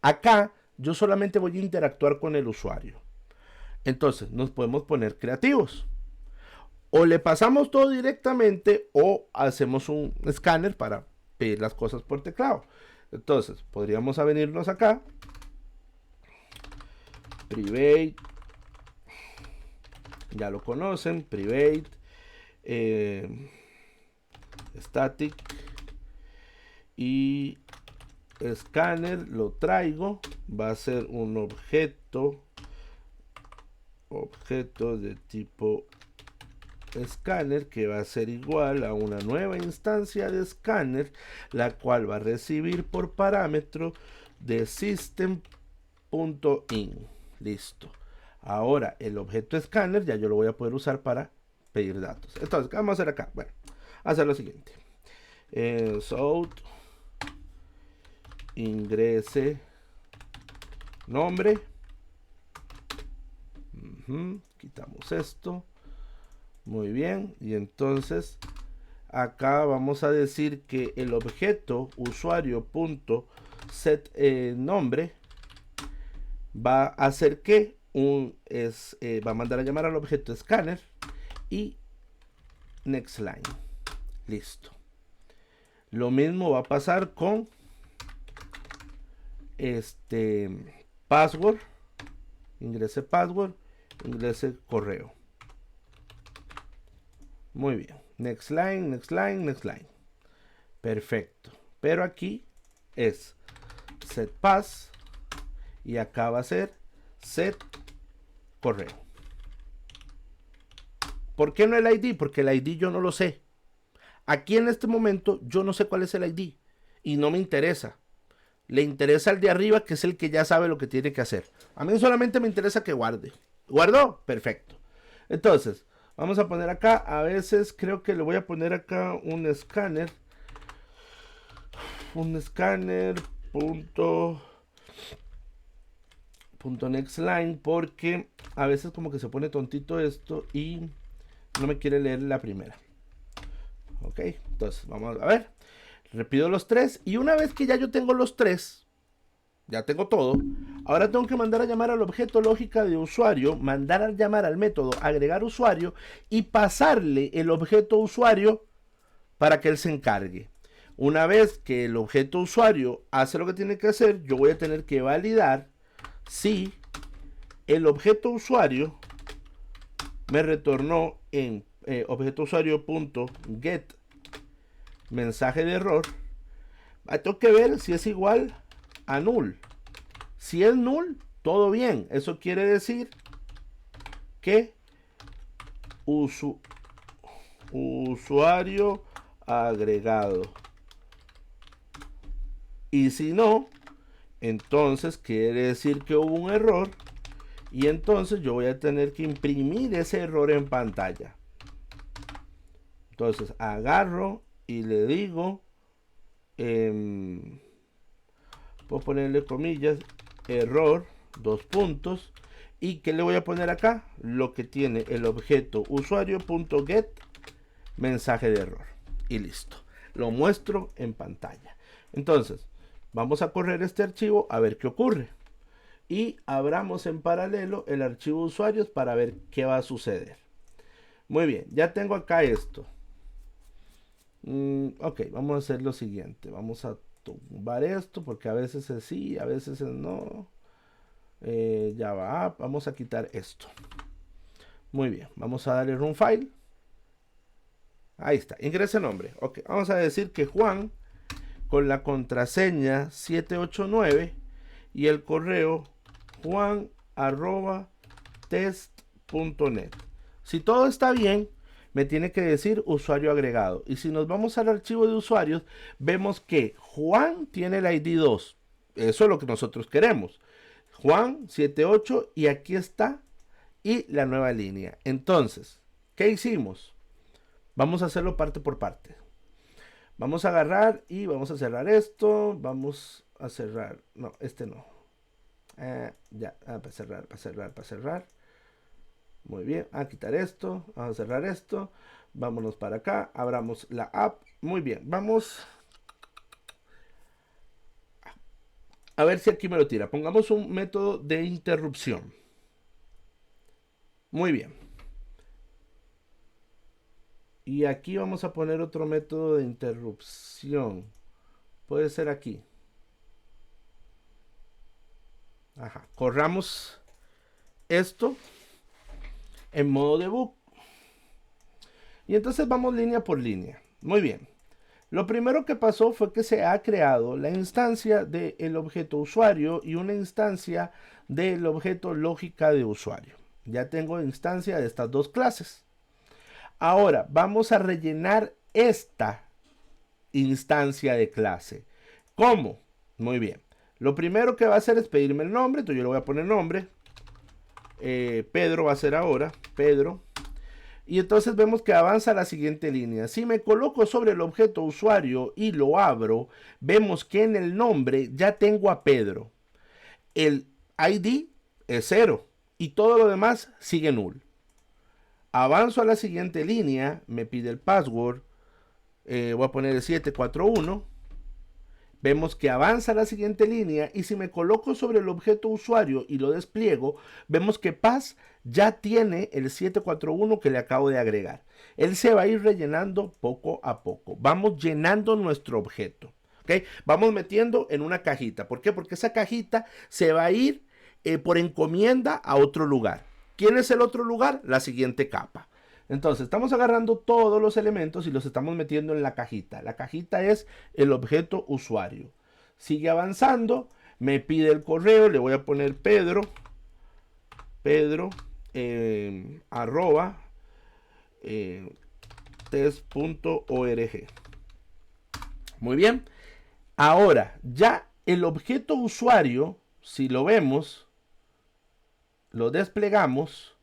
Acá yo solamente voy a interactuar con el usuario. Entonces nos podemos poner creativos. O le pasamos todo directamente o hacemos un escáner para pedir las cosas por teclado. Entonces podríamos venirnos acá. Private. Ya lo conocen. Private. Static. Y escáner lo traigo. Va a ser un objeto de tipo escáner que va a ser igual a una nueva instancia de escáner, la cual va a recibir por parámetro de system.in. Listo. Ahora el objeto escáner ya yo lo voy a poder usar para pedir datos. Entonces, ¿qué vamos a hacer acá? Bueno, hacer lo siguiente. South ingrese nombre. Quitamos esto. Muy bien, y entonces acá vamos a decir que el objeto usuario.set nombre va a hacer que va a mandar a llamar al objeto scanner y next line. Listo. Lo mismo va a pasar con password, ingrese password, ingrese correo. Muy bien. Next line, next line, next line. Perfecto. Pero aquí es set pass y acá va a ser set correo. ¿Por qué no el ID? Porque el ID yo no lo sé. Aquí en este momento yo no sé cuál es el ID y no me interesa. Le interesa el de arriba, que es el que ya sabe lo que tiene que hacer. A mí solamente me interesa que guarde. ¿Guardó? Perfecto. Entonces, vamos a poner acá, a veces creo que le voy a poner acá un escáner punto next line, porque a veces como que se pone tontito esto y no me quiere leer la primera. Ok, entonces vamos a ver, repito los tres y una vez que ya yo tengo los tres, ya tengo todo. Ahora tengo que mandar a llamar al objeto lógica de usuario, mandar a llamar al método agregar usuario y pasarle el objeto usuario para que él se encargue. Una vez que el objeto usuario hace lo que tiene que hacer, yo voy a tener que validar si el objeto usuario me retornó en objeto usuario.get mensaje de error. Tengo que ver si es igual a null. Si es null, todo bien. Eso quiere decir que usuario agregado. Y si no, entonces quiere decir que hubo un error. Y entonces yo voy a tener que imprimir ese error en pantalla. Entonces agarro y le digo, puedo ponerle comillas, error, dos puntos, y ¿qué le voy a poner acá? Lo que tiene el objeto usuario.get mensaje de error, y listo, lo muestro en pantalla. Entonces vamos a correr este archivo a ver qué ocurre y abramos en paralelo el archivo usuarios para ver qué va a suceder. Muy bien, ya tengo acá esto. Ok, vamos a hacer lo siguiente, vamos a tumbar esto porque a veces es sí, a veces es no. Ya va, vamos a quitar esto. Muy bien, vamos a darle run file. Ahí está, ingrese nombre. Ok, vamos a decir que Juan con la contraseña 789 y el correo juan@test.net. Si todo está bien, me tiene que decir usuario agregado. Y si nos vamos al archivo de usuarios, vemos que Juan tiene el ID 2. Eso es lo que nosotros queremos. Juan 78 y aquí está. Y la nueva línea. Entonces, ¿qué hicimos? Vamos a hacerlo parte por parte. Vamos a agarrar y vamos a cerrar esto. Vamos a cerrar. No, este no. Ya, para cerrar. Muy bien, a quitar esto. Vamos a cerrar esto. Vámonos para acá. Abramos la app. Muy bien, vamos a ver si aquí me lo tira. Pongamos un método de interrupción. Muy bien. Y aquí vamos a poner otro método de interrupción. Puede ser aquí. Ajá. Corramos esto en modo debug. Y entonces vamos línea por línea. Muy bien. Lo primero que pasó fue que se ha creado la instancia del objeto usuario y una instancia del objeto lógica de usuario. Ya tengo instancia de estas dos clases. Ahora vamos a rellenar esta instancia de clase. ¿Cómo? Muy bien. Lo primero que va a hacer es pedirme el nombre. Entonces yo le voy a poner nombre. Pedro va a ser ahora. Pedro. Y entonces vemos que avanza la siguiente línea. Si me coloco sobre el objeto usuario y lo abro, vemos que en el nombre ya tengo a Pedro. El ID es 0 y todo lo demás sigue null. Avanzo a la siguiente línea, me pide el password, voy a poner el 741. Vemos que avanza la siguiente línea y si me coloco sobre el objeto usuario y lo despliego, vemos que Paz ya tiene el 741 que le acabo de agregar. Él se va a ir rellenando poco a poco. Vamos llenando nuestro objeto. ¿Okay? Vamos metiendo en una cajita. ¿Por qué? Porque esa cajita se va a ir por encomienda a otro lugar. ¿Quién es el otro lugar? La siguiente capa. Entonces estamos agarrando todos los elementos y los estamos metiendo en la cajita. La cajita es el objeto usuario. Sigue avanzando, me pide el correo, le voy a poner Pedro arroba test.org. Muy bien. Ahora, ya el objeto usuario, si lo vemos, lo desplegamos,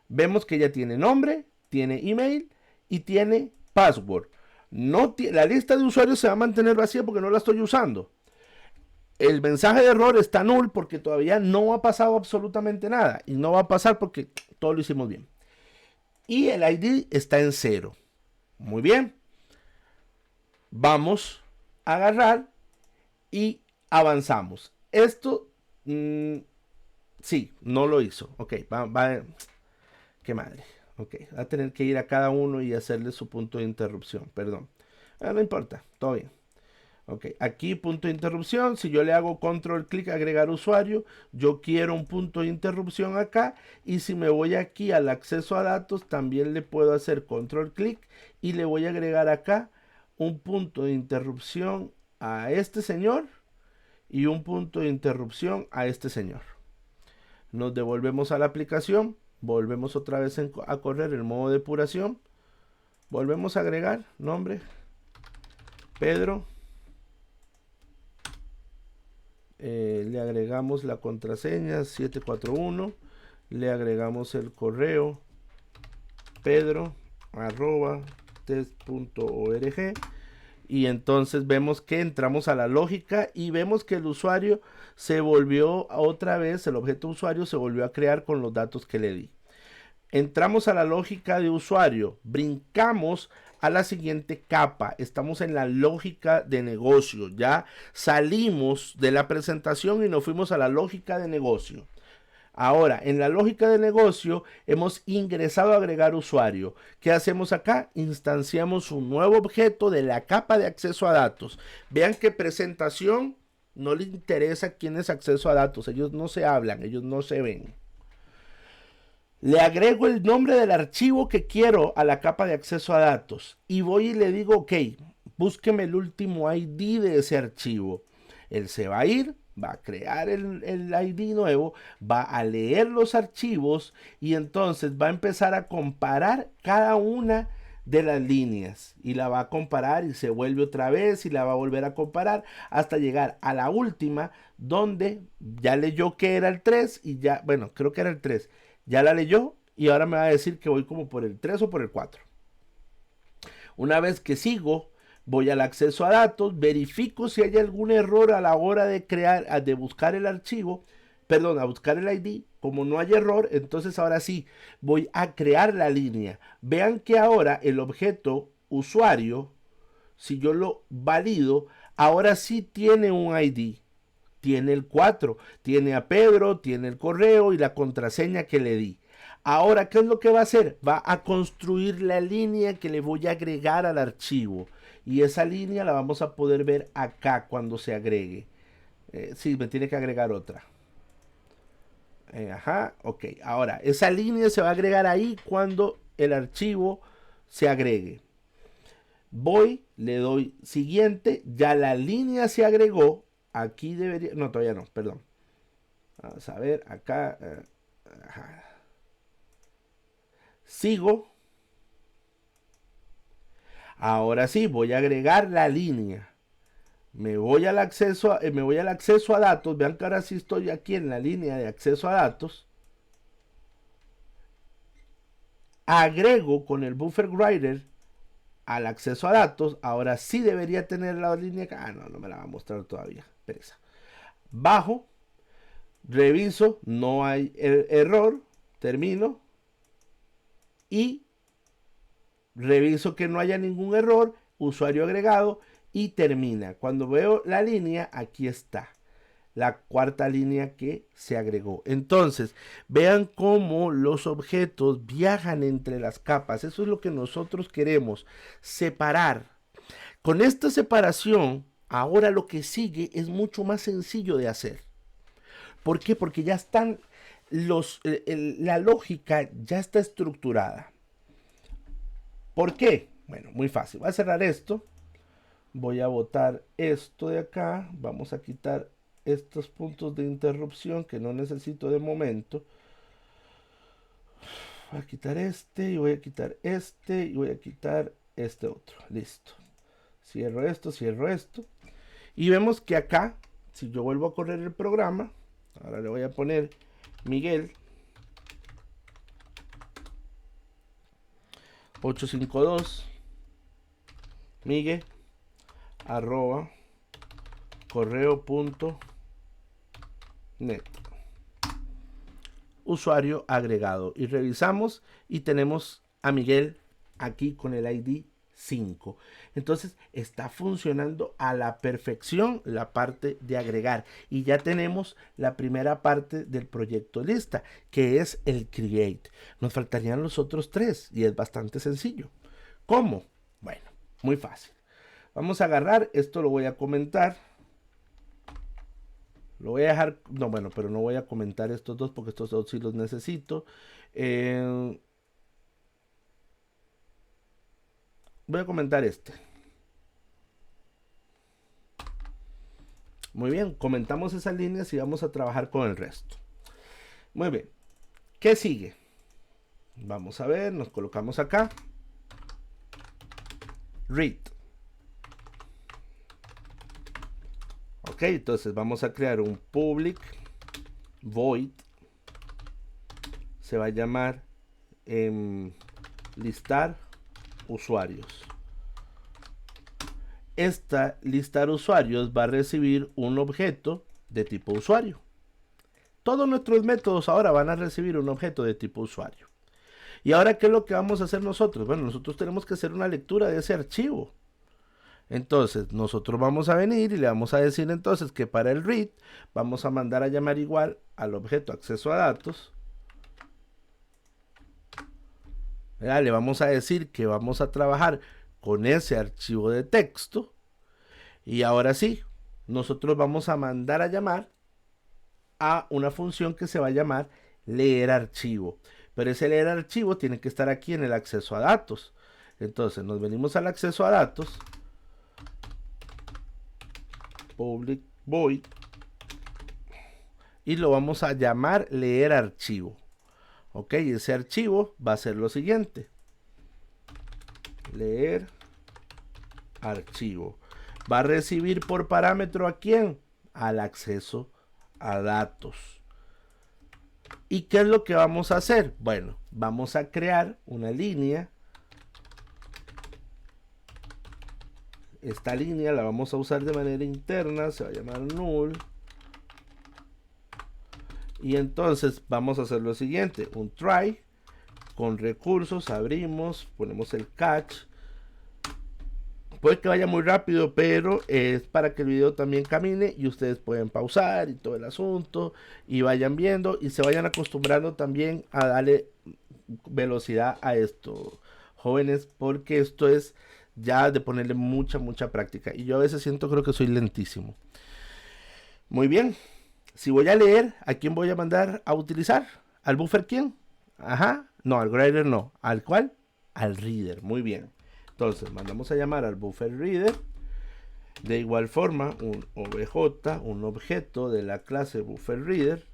vemos que ya tiene nombre, tiene email y tiene password. La lista de usuarios se va a mantener vacía porque no la estoy usando. El mensaje de error está null porque todavía no ha pasado absolutamente nada. Y no va a pasar porque todo lo hicimos bien. Y el ID está en 0. Muy bien. Vamos a agarrar y avanzamos. Esto, sí, no lo hizo. Ok, qué madre. Ok, va a tener que ir a cada uno y hacerle su punto de interrupción. Perdón. No importa, todo bien. Ok, aquí punto de interrupción. Si yo le hago control clic agregar usuario, yo quiero un punto de interrupción acá. Y si me voy aquí al acceso a datos, también le puedo hacer control clic y le voy a agregar acá un punto de interrupción a este señor y un punto de interrupción a este señor. Nos devolvemos a la aplicación. Volvemos otra vez a correr el modo de depuración. Volvemos a agregar nombre. Pedro. Le agregamos la contraseña 741. Le agregamos el correo Pedro arroba test.org. Y entonces vemos que entramos a la lógica y vemos que el usuario se volvió otra vez, el objeto usuario se volvió a crear con los datos que le di. Entramos a la lógica de usuario, brincamos a la siguiente capa, estamos en la lógica de negocio, ya salimos de la presentación y nos fuimos a la lógica de negocio. Ahora, en la lógica de negocio hemos ingresado a agregar usuario. ¿Qué hacemos acá? Instanciamos un nuevo objeto de la capa de acceso a datos. Vean que presentación no le interesa quién es acceso a datos. Ellos no se hablan, ellos no se ven. Le agrego el nombre del archivo que quiero a la capa de acceso a datos. Y voy y le digo, ok, búsqueme el último ID de ese archivo. Él se va a ir, va a crear el ID nuevo, va a leer los archivos y entonces va a empezar a comparar cada una de las líneas y la va a comparar y se vuelve otra vez y la va a volver a comparar hasta llegar a la última donde ya leyó que era el 3 y ya, bueno, creo que era el 3, ya la leyó y ahora me va a decir que voy como por el 3 o por el 4. Una vez que sigo, voy al acceso a datos, verifico si hay algún error a la hora de crear, de buscar el archivo, perdón, a buscar el ID. Como no hay error, entonces ahora sí voy a crear la línea. Vean que ahora el objeto usuario, si yo lo valido, ahora sí tiene un ID. Tiene el 4, tiene a Pedro, tiene el correo y la contraseña que le di. Ahora, ¿qué es lo que va a hacer? Va a construir la línea que le voy a agregar al archivo. Y esa línea la vamos a poder ver acá cuando se agregue. Sí, me tiene que agregar otra. Ajá, ok. Ahora, esa línea se va a agregar ahí cuando el archivo se agregue. Voy, le doy siguiente, ya la línea se agregó. Aquí debería, no, todavía no, perdón. Vamos a ver, acá. Sigo. Ahora sí, voy a agregar la línea. Me voy al acceso a datos. Vean que ahora sí estoy aquí en la línea de acceso a datos. Agrego con el buffer writer al acceso a datos. Ahora sí debería tener la línea. Ah, no, no me la va a mostrar todavía. Pereza. Bajo. Reviso. No hay error. Termino. Y reviso que no haya ningún error. Usuario agregado. Y termina. Cuando veo la línea, aquí está. La cuarta línea que se agregó. Entonces, vean cómo los objetos viajan entre las capas. Eso es lo que nosotros queremos, separar. Con esta separación, ahora lo que sigue es mucho más sencillo de hacer. ¿Por qué? Porque ya están la lógica ya está estructurada. ¿Por qué? Bueno, muy fácil. Voy a cerrar esto. Voy a botar esto de acá. Vamos a quitar estos puntos de interrupción que no necesito de momento. Voy a quitar este y voy a quitar este y voy a quitar este otro. Listo. Cierro esto, cierro esto. Y vemos que acá, si yo vuelvo a correr el programa, ahora le voy a poner Miguel 852 Miguel arroba correo.net. Usuario agregado. Y revisamos y tenemos a Miguel aquí con el ID 5. Entonces está funcionando a la perfección la parte de agregar. Y ya tenemos la primera parte del proyecto lista, que es el create. Nos faltarían los otros tres y es bastante sencillo. ¿Cómo? Bueno, muy fácil. Vamos a agarrar, esto lo voy a comentar. Lo voy a dejar, no, bueno, pero no voy a comentar estos dos porque estos dos sí los necesito. Voy a comentar este. Muy bien, comentamos esas líneas y vamos a trabajar con el resto. Muy bien, ¿qué sigue? Vamos a ver, nos colocamos acá. Read. Ok, entonces vamos a crear un public void. Se va a llamar listar usuarios. Esta listar usuarios va a recibir un objeto de tipo usuario. Todos nuestros métodos ahora van a recibir un objeto de tipo usuario. ¿Y ahora qué es lo que vamos a hacer nosotros? Bueno, nosotros tenemos que hacer una lectura de ese archivo. Entonces, nosotros vamos a venir y le vamos a decir entonces que para el read vamos a mandar a llamar igual al objeto acceso a datos. ¿Verdad? Le vamos a decir que vamos a trabajar con ese archivo de texto. Y ahora sí, nosotros vamos a mandar a llamar a una función que se va a llamar leer archivo. Pero ese leer archivo tiene que estar aquí en el acceso a datos. Entonces, nos venimos al acceso a datos. Public void. Y lo vamos a llamar leer archivo. Ok, ese archivo va a ser lo siguiente. Leer archivo. Va a recibir por parámetro ¿a quién? Al acceso a datos. ¿Y qué es lo que vamos a hacer? Bueno, vamos a crear una línea esta línea la vamos a usar de manera interna, se va a llamar null. Y entonces vamos a hacer lo siguiente, un try con recursos, abrimos, ponemos el catch. Puede que vaya muy rápido, pero es para que el video también camine y ustedes pueden pausar y todo el asunto y vayan viendo y se vayan acostumbrando también a darle velocidad a esto, jóvenes, porque esto es ya de ponerle mucha práctica y yo a veces creo que soy lentísimo. Muy bien, si voy a leer, ¿a quién voy a mandar a utilizar? ¿Al buffer quién? Ajá, no, al writer no, ¿al cuál? Al reader, muy bien. Entonces mandamos a llamar al buffer reader. De igual forma, un obj, un objeto de la clase buffer reader.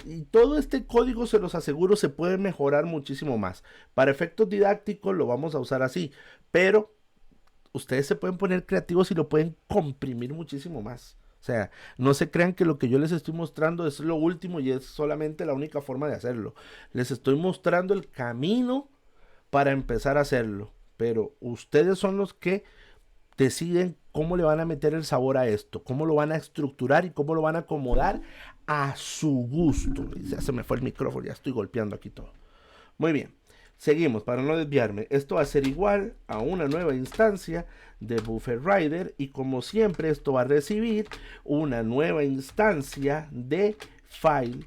Y todo este código, se los aseguro, se puede mejorar muchísimo más. Para efectos didácticos lo vamos a usar así, pero ustedes se pueden poner creativos y lo pueden comprimir muchísimo más. O sea, no se crean que lo que yo les estoy mostrando es lo último y es solamente la única forma de hacerlo. Les estoy mostrando el camino para empezar a hacerlo. Pero ustedes son los que deciden cómo le van a meter el sabor a esto, cómo lo van a estructurar y cómo lo van a acomodar a su gusto. Ya se me fue el micrófono, ya estoy golpeando aquí todo. Muy bien. Seguimos, para no desviarme. Esto va a ser igual a una nueva instancia de buffer rider y como siempre esto va a recibir una nueva instancia de file.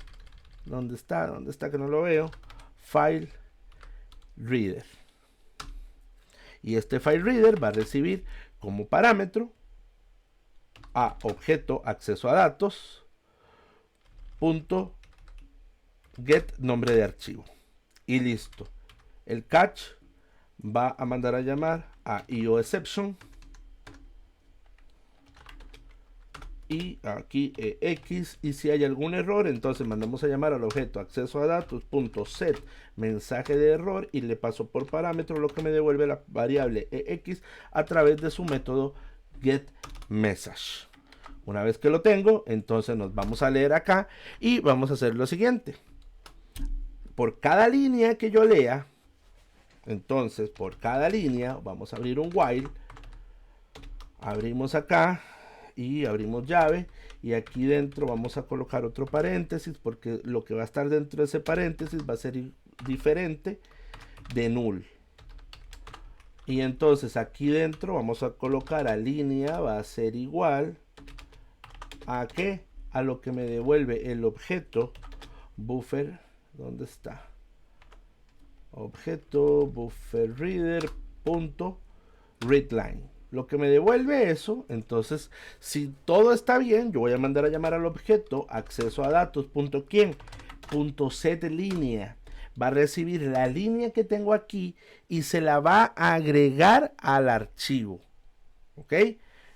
¿Dónde está? ¿Dónde está que no lo veo? File reader. Y este file reader va a recibir como parámetro a objeto acceso a datos punto get nombre de archivo. Y listo. El catch va a mandar a llamar a IOException y aquí X, y si hay algún error entonces mandamos a llamar al objeto acceso a datos.set mensaje de error y le paso por parámetro lo que me devuelve la variable EX a través de su método getMessage. Una vez que lo tengo, entonces nos vamos a leer acá y vamos a hacer lo siguiente. Por cada línea que yo lea, entonces por cada línea vamos a abrir un while, abrimos acá y abrimos llave y aquí dentro vamos a colocar otro paréntesis porque lo que va a estar dentro de ese paréntesis va a ser diferente de null. Y entonces aquí dentro vamos a colocar a línea, va a ser igual a ¿qué? A lo que me devuelve el objeto buffer. ¿Dónde está? Objeto buffer reader punto readline. Lo que me devuelve eso, entonces si todo está bien, yo voy a mandar a llamar al objeto acceso a datos punto quién punto set línea. Va a recibir la línea que tengo aquí y se la va a agregar al archivo. ¿Ok?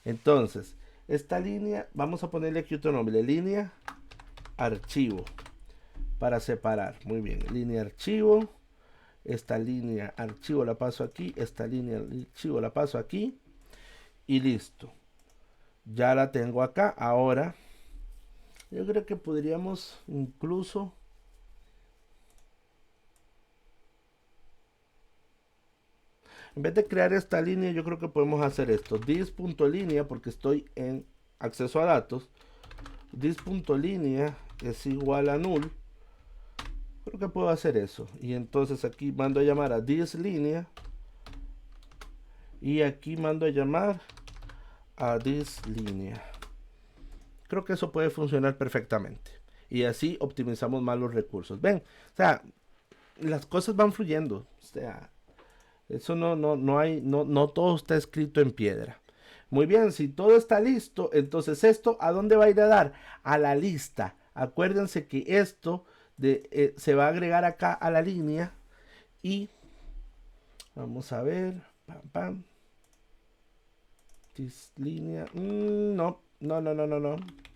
Entonces, esta línea, vamos a ponerle aquí otro nombre, línea archivo, para separar. Muy bien, línea archivo. Esta línea archivo la paso aquí, esta línea archivo la paso aquí y listo. Ya la tengo acá. Ahora yo creo que podríamos incluso en vez de crear esta línea, yo creo que podemos hacer esto, this.línea, porque estoy en acceso a datos, this.línea es igual a null. Creo que puedo hacer eso. Y entonces aquí mando a llamar a this línea. Y aquí mando a llamar a this línea. Creo que eso puede funcionar perfectamente. Y así optimizamos más los recursos. Ven, o sea, las cosas van fluyendo. O sea, eso no todo está escrito en piedra. Muy bien, si todo está listo, entonces esto, ¿a dónde va a ir a dar? A la lista. Acuérdense que esto se va a agregar acá a la línea y vamos a ver, pam, this línea, no,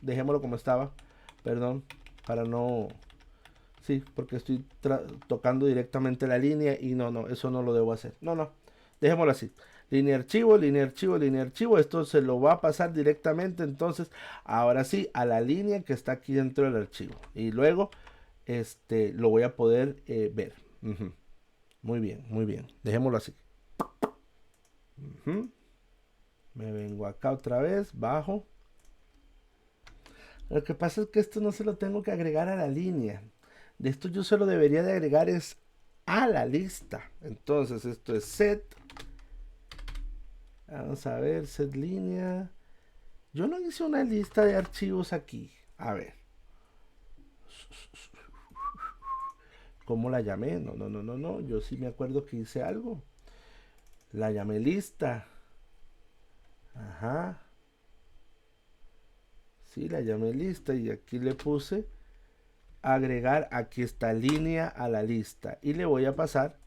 dejémoslo como estaba, perdón, para no, sí, porque estoy tocando directamente la línea y no, eso no lo debo hacer, dejémoslo así, línea archivo, esto se lo va a pasar directamente entonces, ahora sí, a la línea que está aquí dentro del archivo y luego lo voy a poder ver. Muy bien, dejémoslo así. Me vengo acá otra vez, bajo. Lo que pasa es que esto no se lo tengo que agregar a la línea. De esto yo solo debería de agregar es a la lista. Entonces esto es set. Vamos a ver, set línea. Yo no hice una lista de archivos aquí. A ver. ¿Cómo la llamé? No. Yo sí me acuerdo que hice algo. La llamé lista. Ajá. Sí, la llamé lista y aquí le puse agregar aquí esta línea a la lista y le voy a pasar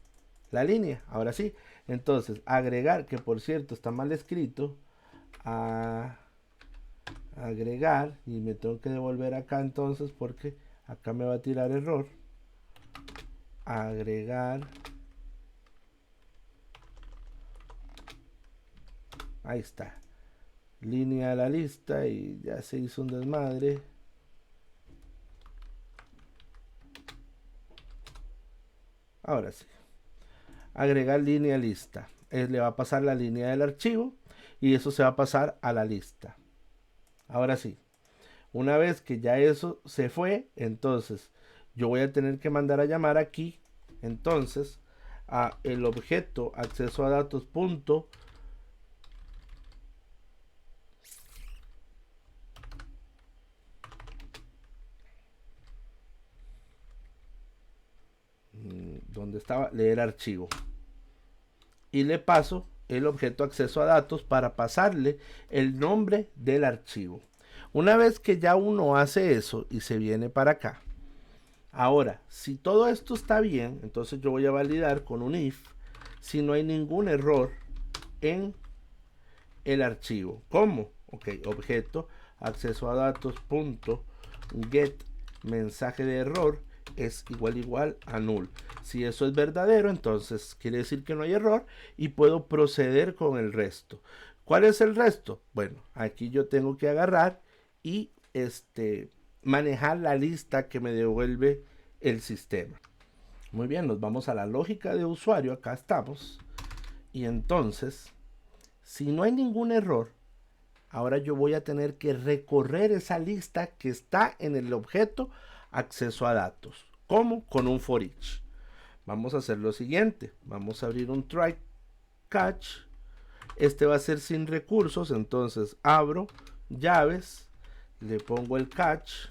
la línea. Ahora sí, entonces agregar, que por cierto está mal escrito, a agregar, y me tengo que devolver acá entonces porque acá me va a tirar error. Agregar, ahí está, línea a la lista y ya se hizo un desmadre. Ahora sí, agregar línea a lista. Le va a pasar la línea del archivo y eso se va a pasar a la lista. Ahora sí, una vez que ya eso se fue, entonces yo voy a tener que mandar a llamar aquí, entonces, a el objeto acceso a datos punto donde estaba leer archivo y le paso el objeto acceso a datos para pasarle el nombre del archivo. Una vez que ya uno hace eso y se viene para acá, ahora si todo esto está bien, entonces yo voy a validar con un if si no hay ningún error en el archivo. ¿Cómo? Ok, objeto acceso a datos punto get mensaje de error es igual a null. Si eso es verdadero, entonces quiere decir que no hay error y puedo proceder con el resto. ¿Cuál es el resto? Bueno, aquí yo tengo que agarrar y manejar la lista que me devuelve el sistema. Muy bien, nos vamos a la lógica de usuario, acá estamos. Y entonces, si no hay ningún error, ahora yo voy a tener que recorrer esa lista que está en el objeto acceso a datos. ¿Cómo? Con un for each. Vamos a hacer lo siguiente. Vamos a abrir un try catch. Este va a ser sin recursos. Entonces abro llaves. Le pongo el catch.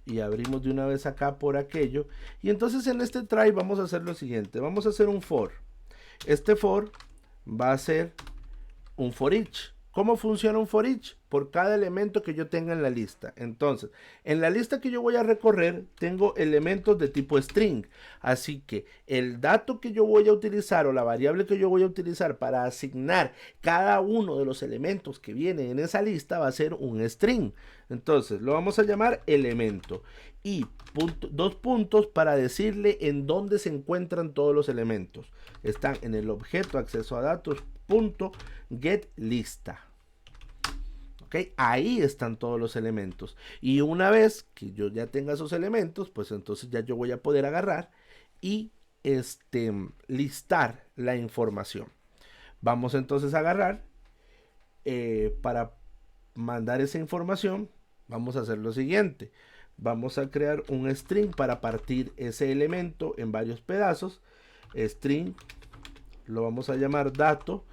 Y abrimos de una vez acá por aquello. Y entonces en este try vamos a hacer lo siguiente. Vamos a hacer un for. Este for va a ser un for each. ¿Cómo funciona un for each? Por cada elemento que yo tenga en la lista. Entonces, en la lista que yo voy a recorrer, tengo elementos de tipo string. Así que el dato que yo voy a utilizar o la variable que yo voy a utilizar para asignar cada uno de los elementos que vienen en esa lista va a ser un string. Entonces, lo vamos a llamar elemento. Y dos puntos para decirle en dónde se encuentran todos los elementos. Están en el objeto acceso a datos punto get lista. Okay, ahí están todos los elementos y una vez que yo ya tenga esos elementos, pues entonces ya yo voy a poder agarrar y listar la información. Vamos entonces a agarrar para mandar esa información. Vamos a hacer lo siguiente. Vamos a crear un string para partir ese elemento en varios pedazos. String lo vamos a llamar dato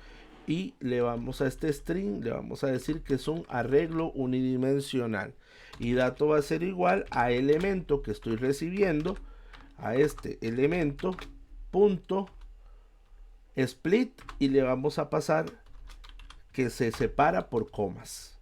y le vamos a este string, le vamos a decir que es un arreglo unidimensional y dato va a ser igual a elemento que estoy recibiendo, a este elemento punto split y le vamos a pasar que se separa por comas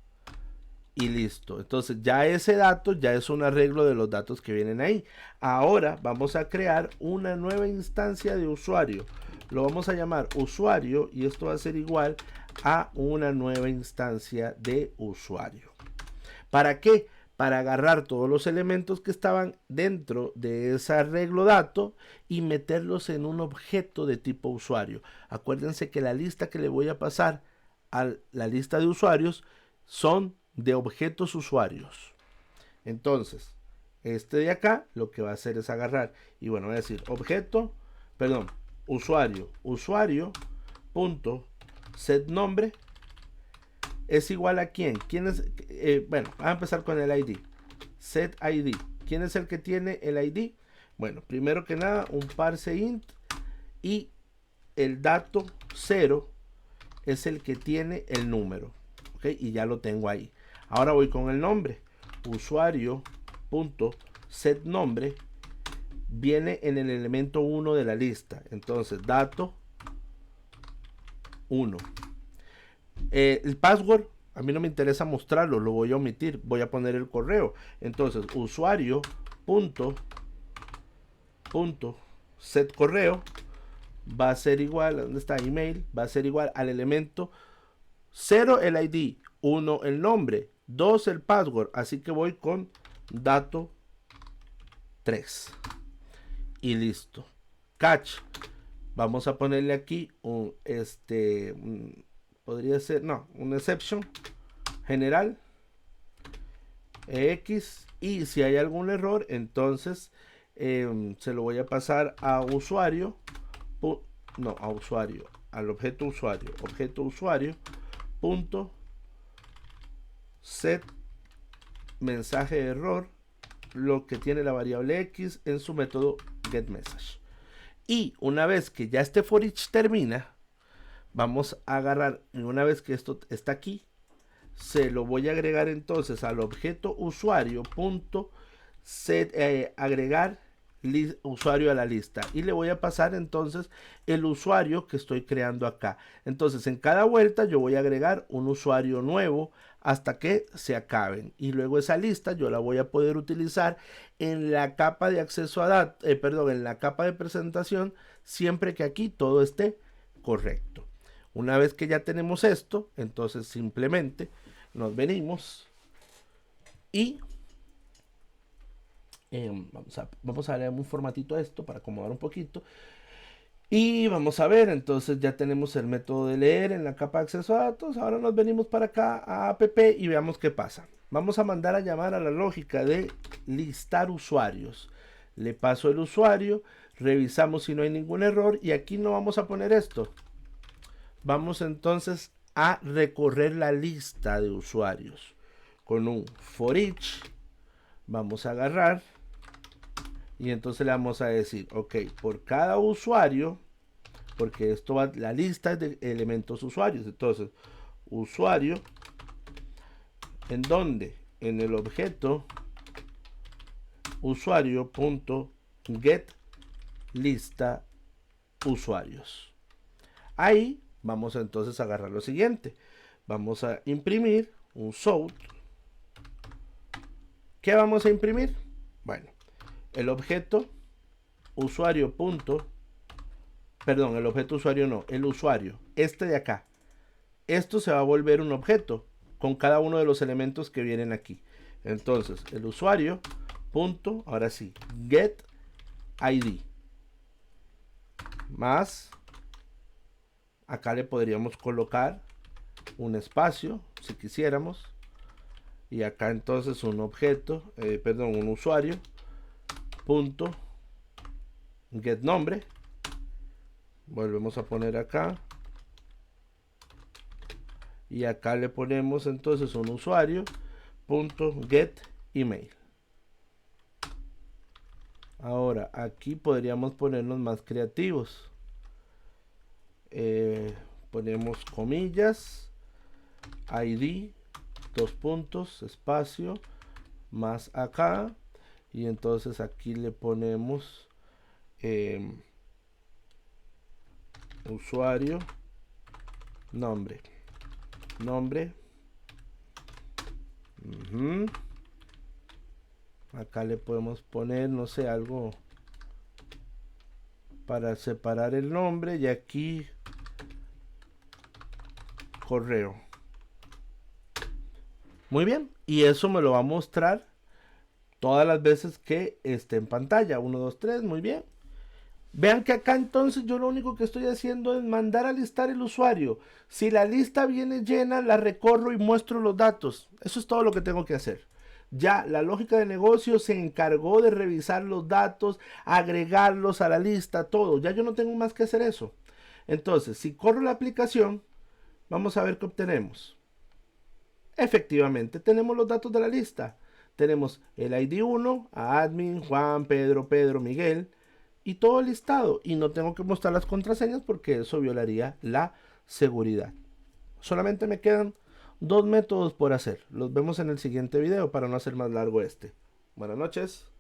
y listo. Entonces ya ese dato ya es un arreglo de los datos que vienen ahí. Ahora vamos a crear una nueva instancia de usuario. Lo vamos a llamar usuario y esto va a ser igual a una nueva instancia de usuario. ¿Para qué? Para agarrar todos los elementos que estaban dentro de ese arreglo dato y meterlos en un objeto de tipo usuario. Acuérdense que la lista que le voy a pasar a la lista de usuarios son de objetos usuarios. Entonces, este de acá lo que va a hacer es agarrar y bueno, voy a decir objeto, perdón, usuario punto set nombre es igual a quién. ¿Quién es? Bueno, vamos a empezar con el ID. Set ID. ¿Quién es el que tiene el ID? Bueno, primero que nada, un parse int y el dato 0 es el que tiene el número. ¿Ok? Y ya lo tengo ahí. Ahora voy con el nombre. Usuario.setNombre viene en el elemento 1 de la lista. Entonces, dato 1. El password, a mí no me interesa mostrarlo, lo voy a omitir. Voy a poner el correo. Entonces, usuario.setcorreo va a ser igual, ¿dónde está? Email, va a ser igual al elemento 0 el ID, 1 el nombre, 2 el password. Así que voy con dato 3. Y listo. Catch. Vamos a ponerle aquí un podría ser, no, un exception general X, y si hay algún error, entonces se lo voy a pasar a usuario, no, a usuario, al objeto usuario punto set mensaje de error, lo que tiene la variable X en su método getMessage. Y una vez que ya este for each termina, vamos a agarrar, y una vez que esto está aquí, se lo voy a agregar entonces al objeto usuario.set agregar usuario a la lista, y le voy a pasar entonces el usuario que estoy creando acá. Entonces en cada vuelta yo voy a agregar un usuario nuevo hasta que se acaben, y luego esa lista yo la voy a poder utilizar en la capa de acceso a datos, en la capa de presentación, siempre que aquí todo esté correcto. Una vez que ya tenemos esto, entonces simplemente nos venimos y vamos a darle un formatito a esto para acomodar un poquito. Y vamos a ver, entonces ya tenemos el método de leer en la capa de acceso a datos. Ahora nos venimos para acá a app y veamos qué pasa. Vamos a mandar a llamar a la lógica de listar usuarios. Le paso el usuario, revisamos si no hay ningún error, y aquí no vamos a poner esto. Vamos entonces a recorrer la lista de usuarios con un for each. Vamos a agarrar y entonces le vamos a decir, ok, por cada usuario, porque esto va, la lista es de elementos usuarios. Entonces, usuario, ¿en dónde? En el objeto usuario.get lista usuarios. Ahí vamos a entonces a agarrar lo siguiente. Vamos a imprimir un sort. ¿Qué vamos a imprimir? Bueno, el objeto usuario el objeto usuario no, el usuario, este de acá. Esto se va a volver un objeto con cada uno de los elementos que vienen aquí. Entonces, el usuario ahora sí, get ID más, acá le podríamos colocar un espacio si quisiéramos, y acá entonces un objeto, un usuario get nombre. Volvemos a poner acá, y acá le ponemos entonces un usuario get email. Ahora aquí podríamos ponernos más creativos. Ponemos comillas, ID, espacio, más acá, y entonces aquí le ponemos usuario, nombre. Acá le podemos poner, no sé, algo para separar el nombre, y aquí correo. Muy bien, y eso me lo va a mostrar todas las veces que esté en pantalla. 1, 2, 3, muy bien. Vean que acá entonces yo lo único que estoy haciendo es mandar a listar el usuario. Si la lista viene llena, la recorro y muestro los datos. Eso es todo lo que tengo que hacer. Ya la lógica de negocio se encargó de revisar los datos, agregarlos a la lista, todo. Ya yo no tengo más que hacer eso. Entonces, si corro la aplicación, Vamos a ver qué obtenemos. Efectivamente, tenemos los datos de la lista. Tenemos el ID 1, a admin, Juan, Pedro, Miguel y todo el listado. Y no tengo que mostrar las contraseñas porque eso violaría la seguridad. Solamente me quedan dos métodos por hacer. Los vemos en el siguiente video para no hacer más largo este. Buenas noches.